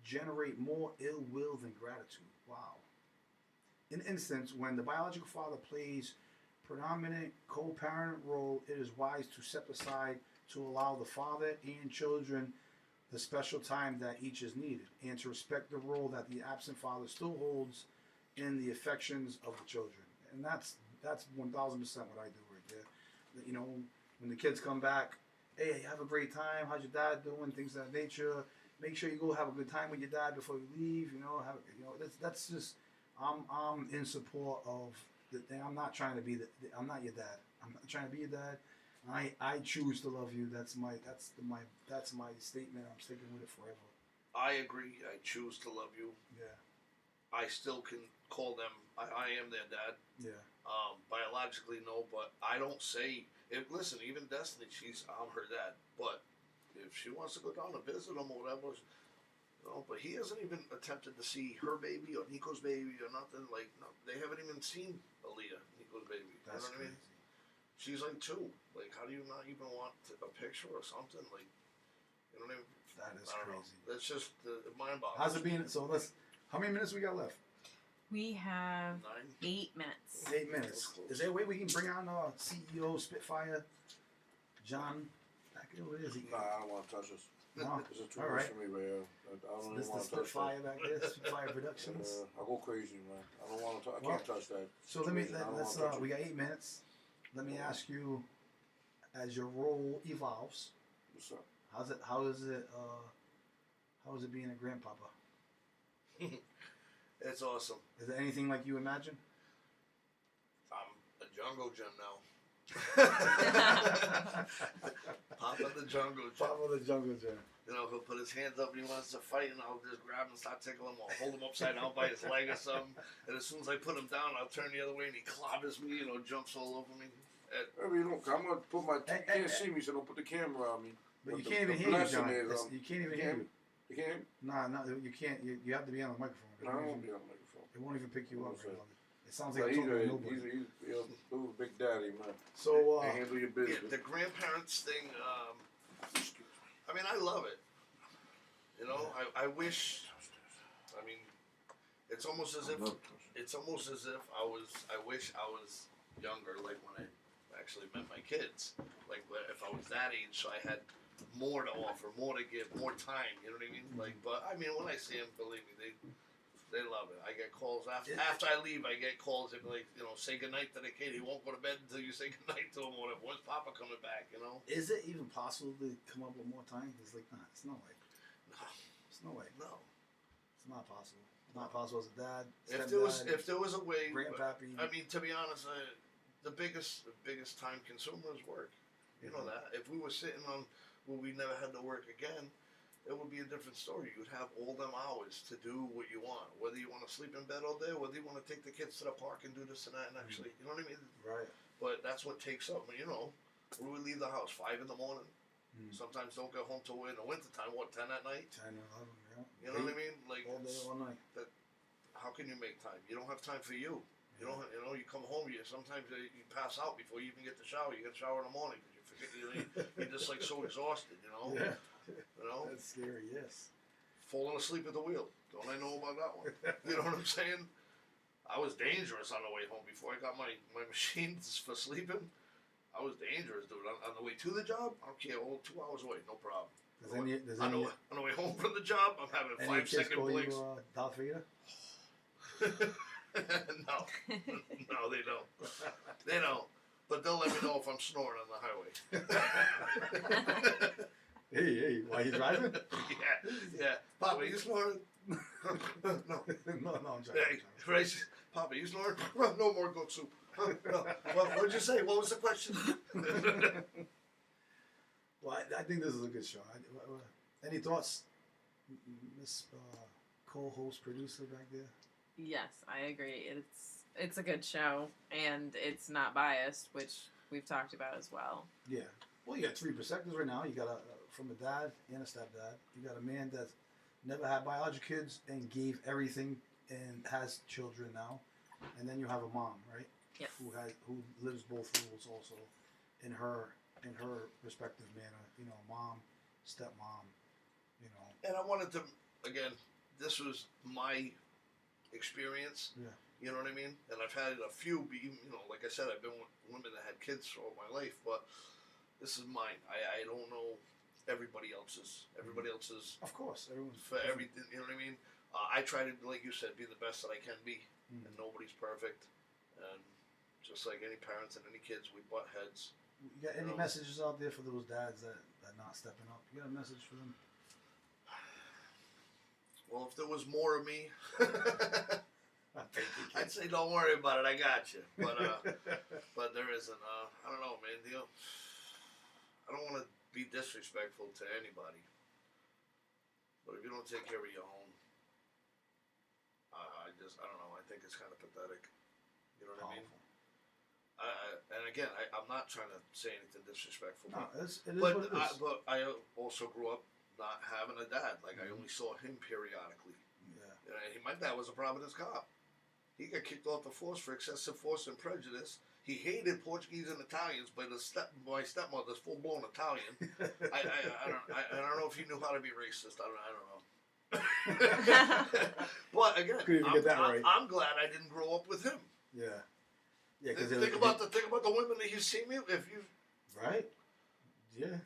generate more ill will than gratitude. Wow. In instance, when the biological father plays predominant co-parent role, it is wise to step aside to allow the father and children the special time that each is needed, and to respect the role that the absent father still holds in the affections of the children. And that's 1000% what I do right there. You know, when the kids come back, hey, have a great time. How's your dad doing? Things of that nature. Make sure you go have a good time with your dad before you leave. You know, that's just I'm in support of the thing. I'm not trying to be I'm not your dad. I'm not trying to be your dad. I choose to love you. That's my statement. I'm sticking with it forever. I agree. I choose to love you. Yeah. I still can call them. I am their dad. Yeah. Biologically, no, but I don't say. Listen, even Destiny, I'm her dad. But if she wants to go down to visit him or whatever, but he hasn't even attempted to see her baby or Nico's baby or nothing. Like, no, they haven't even seen Aaliyah, Nico's baby. That's you know what crazy. I mean? She's like 2. Like, how do you not even want a picture or something? Like, you know what I mean? That is I don't crazy. know. That's just mind-boggling. How's it being? So how many minutes we got left? We have 9? 8 minutes. 8 minutes. Is there a way we can bring on CEO Spitfire, John? Back over there. Nah, I don't want to touch this. No. This is too All much right. for me, man. I don't even This want is to touch Spitfire that. back there. Spitfire Productions. I go crazy, man. I don't want to. I Well, can't touch that. So let's we got 8 minutes. Let me ask you, as your role evolves, What's up? how is it being a grandpapa? It's awesome. Is it anything like you imagine? I'm a jungle gym now. Papa the jungle gym. Papa the Jungle Gym. You know, he'll put his hands up and he wants to fight, and I'll just grab him and start tickling him, or hold him upside down by his leg or something. And as soon as I put him down, I'll turn the other way and he clobbers me, jumps all over me. I mean, look, I'm gonna put my. You can't see me, so don't put the camera on me. But you the- can't even the hear you, blessing John. is, You can't even hear you. You can't. Nah, no, you can't. You have to be on the microphone. No, I won't be on the microphone. It won't even pick you up. What was Right that? now. It sounds But like I'm talking to nobody. he's a big daddy, man. So, And handle your Yeah, business. the grandparents thing, I mean, I love it. You know, I wish, I mean, it's almost as if I wish I was younger, like when I actually met my kids. Like if I was that age, so I had more to offer, more to give, more time. You know what I mean? Like, but I mean, when I see them, believe me, they love it. I get calls after I leave. I get calls. They be like, say goodnight to the kid. He won't go to bed until you say goodnight to him. Or whatever. When's Papa coming back? You know? Is it even possible to come up with more time? It's like, nah, it's no way. No, It's no way. no. It's not possible. It's not possible as a dad. If stepdad, there was a way, grandpappy. I mean, to be honest, the biggest time consumer is work. You know that. If we were sitting on where we never had to work again, it would be a different story. You'd have all them hours to do what you want. Whether you want to sleep in bed all day, whether you want to take the kids to the park and do this and that, and actually, you know what I mean? Right. But that's what takes up. We would leave the house 5 in the morning. Sometimes don't get home till in the wintertime. 10 at night? 10 or 11, yeah. You know what I mean? Like All day, all night. how can you make time? You don't have time for you. You don't. You come home. Sometimes you pass out before you even get the shower. You get a shower in the morning because you forget. You're just like so exhausted. Yeah. That's scary, yes. falling asleep at the wheel. Don't I know about that one? You know what I'm saying? I was dangerous on the way home before I got my machines for sleeping. I was dangerous, dude. On the way to the job, I don't care. 2 hours away, no problem. On the way home from the job, I'm having a any 5-second kids call blinks. you Darth Vader? No, they don't. They don't. But they'll let me know if I'm snoring on the highway. Hey, why you driving? yeah. Papa, you snoring? No. no, I'm driving. Hey, right? Papa, you snoring? No more goat soup. No. What'd you say? What was the question? Well, I think this is a good show. Any thoughts, Miss co-host producer back there? Yes, I agree. It's a good show, and it's not biased, which we've talked about as well. Yeah. Well, you got 3 perspectives right now. You got from a dad and a stepdad. You got a man that's never had biological kids and gave everything and has children now, and then you have a mom, right? Yes. Who lives both rules also, in her respective manner. Mom, stepmom. And I wanted to, again, this was my experience. Yeah. You know what I mean? And I've had a few, like I said, I've been with women that had kids all my life, but this is mine. I don't know everybody else's. Everybody else's Of course, everyone's for everything. You know what I mean? I try to, like you said, be the best that I can be, and nobody's perfect. And just like any parents and any kids, we butt heads. You got any messages out there for those dads that are not stepping up? You got a message for them? Well, if there was more of me, Thank you, I'd say don't worry about it. I got you. But there isn't. I don't know, man. I don't want to be disrespectful to anybody. But if you don't take care of your own, I don't know. I think it's kind of pathetic. You know what I mean? And again, I'm not trying to say anything disrespectful. No, it is what it is. But I also grew up not having a dad. Like, I only saw him periodically. Yeah. My dad was a Providence cop. He got kicked off the force for excessive force and prejudice. He hated Portuguese and Italians, but my stepmother's full-blown Italian. I don't know if he knew how to be racist. I don't know. But again, I'm glad I didn't grow up with him. Yeah. Yeah. Because think about the women that you see me. If you right. Yeah.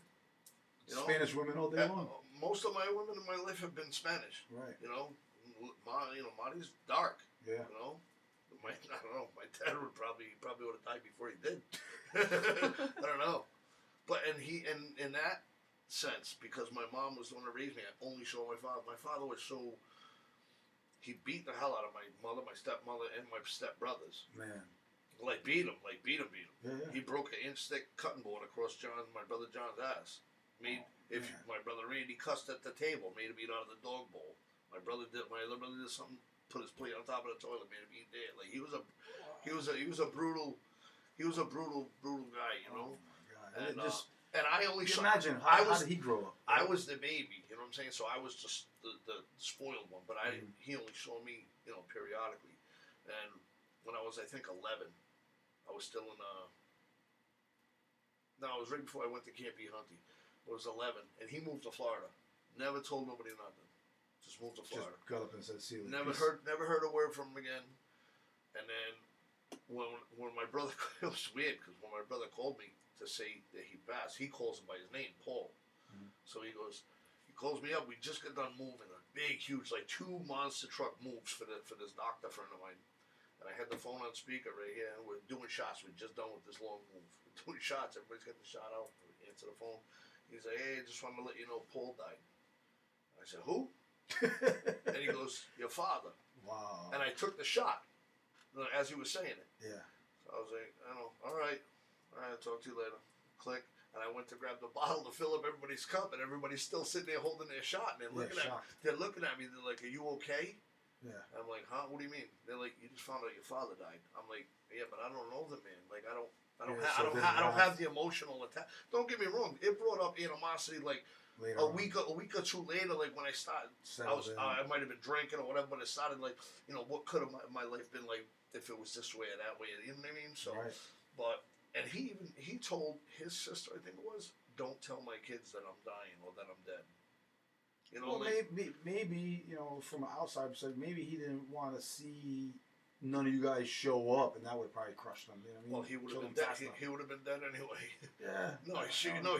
Spanish women all day long. Most of my women in my life have been Spanish. Right. Marty's dark. Yeah. I don't know. My dad would probably would have died before he did. I don't know. But in that sense, because my mom was the one that raised me, I only saw my father. My father was he beat the hell out of my mother, my stepmother, and my stepbrothers. Man. Beat him. Yeah. He broke an inch-thick cutting board across my brother John's ass. My brother Randy cussed at the table, made him eat out of the dog bowl. My other brother did something, put his plate on top of the toilet, made him eat there. Like he was a brutal guy, you know. Oh my God. And I only saw. Imagine how did he grow up? I was the baby, you know what I'm saying. So I was just the spoiled one, but he only saw me, periodically. And when I was, I think, 11, I was still in No, it was right before I went to Camp E. Hunty. I was 11, and he moved to Florida. Never told nobody nothing. Just moved to Florida. Just got up and said, "See you." Never heard a word from him again. And then when my brother, it was weird because when my brother called me to say that he passed, he calls him by his name, Paul. Mm-hmm. So he calls me up. We just got done moving a big, huge, like 2 monster truck moves for this doctor friend of mine. And I had the phone on speaker right here, and we're doing shots. We're just done with this long move. We're doing shots. Everybody's got the shot out. We answer the phone. He's like, "Hey, just wanted to let you know Paul died." I said, "Who?" And he goes, "Your father." Wow. And I took the shot as he was saying it. Yeah. So I was like, all right, I'll talk to you later. Click. And I went to grab the bottle to fill up everybody's cup, and everybody's still sitting there holding their shot, and they're looking at me. They're looking at me. They're like, "Are you okay?" Yeah. I'm like, "Huh? What do you mean?" They're like, "You just found out your father died." I'm like, "Yeah, but I don't know the man. Like, I don't have the emotional attack." Don't get me wrong. It brought up animosity. Like a week or two later, like when I started, I might have been drinking or whatever, but it started like, what could have my life been like if it was this way or that way? You know what I mean? So, right. And he told his sister, I think it was, "Don't tell my kids that I'm dying or that I'm dead." Well, maybe from an outside perspective, maybe he didn't want to see none of you guys show up, and that would have probably crushed him. You know what I mean? Well, he would have been dead. He would have been dead anyway. Yeah.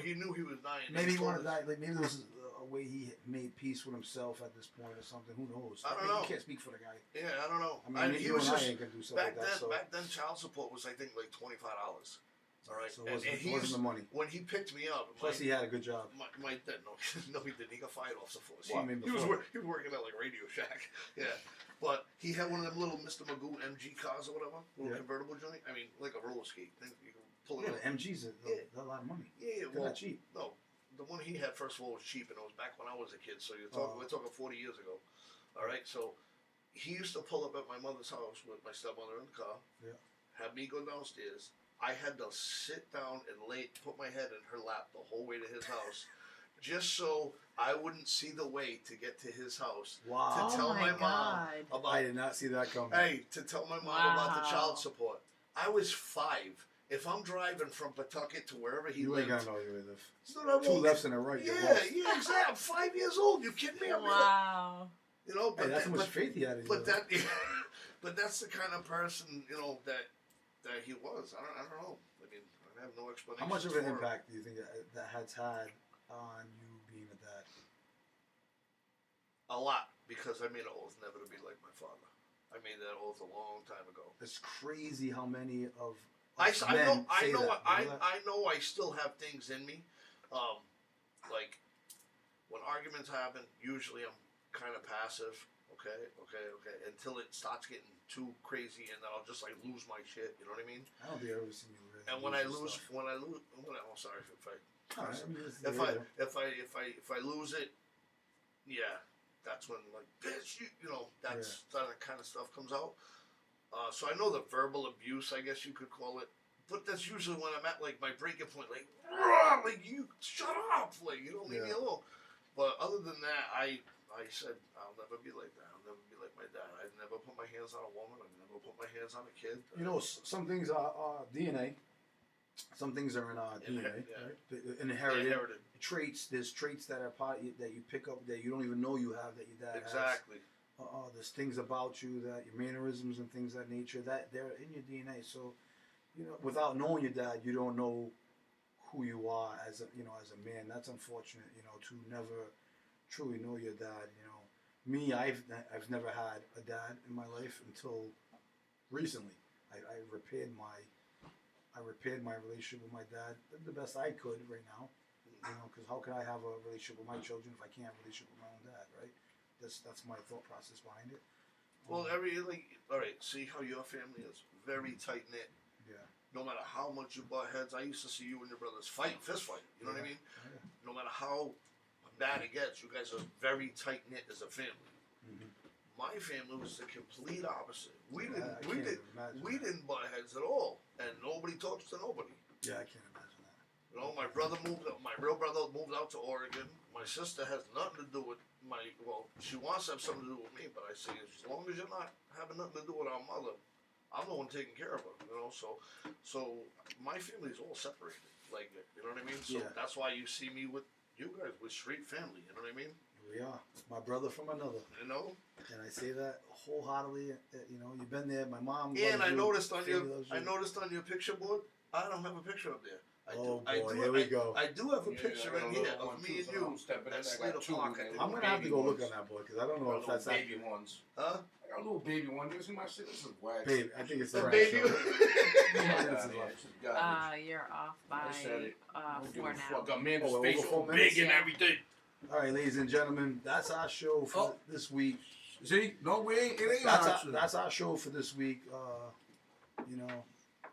He knew he was dying. Maybe he wanted to die. Like maybe there was a way he made peace with himself at this point or something. Who knows? I don't know. You can't speak for the guy. Yeah, I don't know. I mean, he was just, ain't gonna do something like that. Back then, child support was, I think, like $25. All right, so it wasn't the money. When he picked me up, plus he had a good job. My dad, no, he didn't. He got fired off the force. Well, he was working at like Radio Shack. Yeah, but he had one of them little Mr. Magoo MG cars or whatever, little convertible joint. I mean, like a roller skate thing. You can pull it. Yeah, the MGs are a lot of money. Yeah, they're not cheap. No, the one he had first of all was cheap, and it was back when I was a kid. So we're talking 40 years ago. All right, so he used to pull up at my mother's house with my stepmother in the car. Yeah. Have me go downstairs. I had to sit down and put my head in her lap the whole way to his house, just so I wouldn't see the way to get to his house. Wow! To tell my mom about. I did not see that coming. Hey, to tell my mom about the child support. I was 5. If I'm driving from Pawtucket to wherever he lived, you ain't gonna know you live. So 2 lefts and a right. Yeah, exactly. I'm 5 years old. You kidding me? Wow. But hey, that's how much faith he had in you. But that's the kind of person that he was. I don't know. I mean, I have no explanation. How much of an impact do you think that has had on you lot because I made an oath never to be like my father. I made that oath a long time ago. It's crazy how many of I us men say that. I know I still have things in me. Like when arguments happen, usually I'm kind of passive. Okay, until it starts getting too crazy, and then I'll just like lose my shit. You know what I mean? I don't think I've ever seen you really. And when I lose, oh sorry if I, Alright, I mean, this is if radio. I lose it, yeah, that's when like bitch, you know, that's that kind of stuff comes out. So I know the verbal abuse, I guess you could call it, but that's usually when I'm at like my breaking point, like you shut up, like you don't leave me alone. But other than that, I said I'll never be like that. I'll never be like my dad. I've never put my hands on a woman. I've never put my hands on a kid. You know, some things are DNA. Some things are in our DNA, right? Inherited traits. There's traits that are part that you pick up that you don't even know you have that your dad has. Exactly. There's things about you that your mannerisms and things of that nature that they're in your DNA. So, you know, without knowing your dad, you don't know who you are as a man. That's unfortunate, you know, to never truly know your dad. You know, me, I've never had a dad in my life until recently. I repaired my relationship with my dad the best I could right now. You know, because how can I have a relationship with my children if I can't have a relationship with my own dad, right? That's my thought process behind it. Well, all right. See how your family is very tight knit. Yeah. No matter how much you butt heads, I used to see you and your brothers fist fight. You know what I mean? Yeah. No matter how bad it gets, you guys are very tight knit as a family. Mm-hmm. My family was the complete opposite. We I didn't butt heads at all, and nobody talks to nobody. Yeah, I can't imagine that. You know, my real brother moved out to Oregon. My sister has nothing to do with she wants to have something to do with me, but I say as long as you're not having nothing to do with our mother, I'm the one taking care of her. You know, so my family's all separated. Like, you know what I mean? So that's why you see me with you guys with straight family. You know what I mean? We are my brother from another. You know, and I say that wholeheartedly. You know, you've been there. My mom. And I noticed on your picture board, I don't have a picture up there. Here we go. I do have a picture in here of me and you. That's little pocket. I'm gonna have to go look on that board because I don't know if that's baby ones. Huh? I got a little baby one. You see my shit? This is wax. Baby, I think it's the A right baby. You're off by 4 now. Fuck, Amanda's over face 4 all minutes? big and everything. All right, ladies and gentlemen, that's our show for this week. See? No, it ain't That's our show for this week. You know,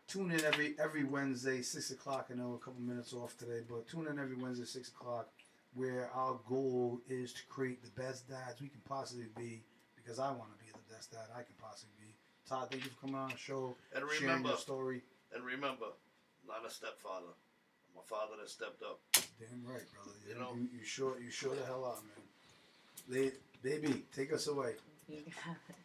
tune in every Wednesday, 6 o'clock. I know a couple minutes off today, but tune in every Wednesday, 6 o'clock, where our goal is to create the best dads we can possibly be, because I want to be the best dad I can possibly be. Todd, thank you for coming on the show, And sharing remember, your story. not a stepfather. I'm a father that stepped up. Damn right, brother. You know? You sure the hell out, man. Baby, take us away. You got it.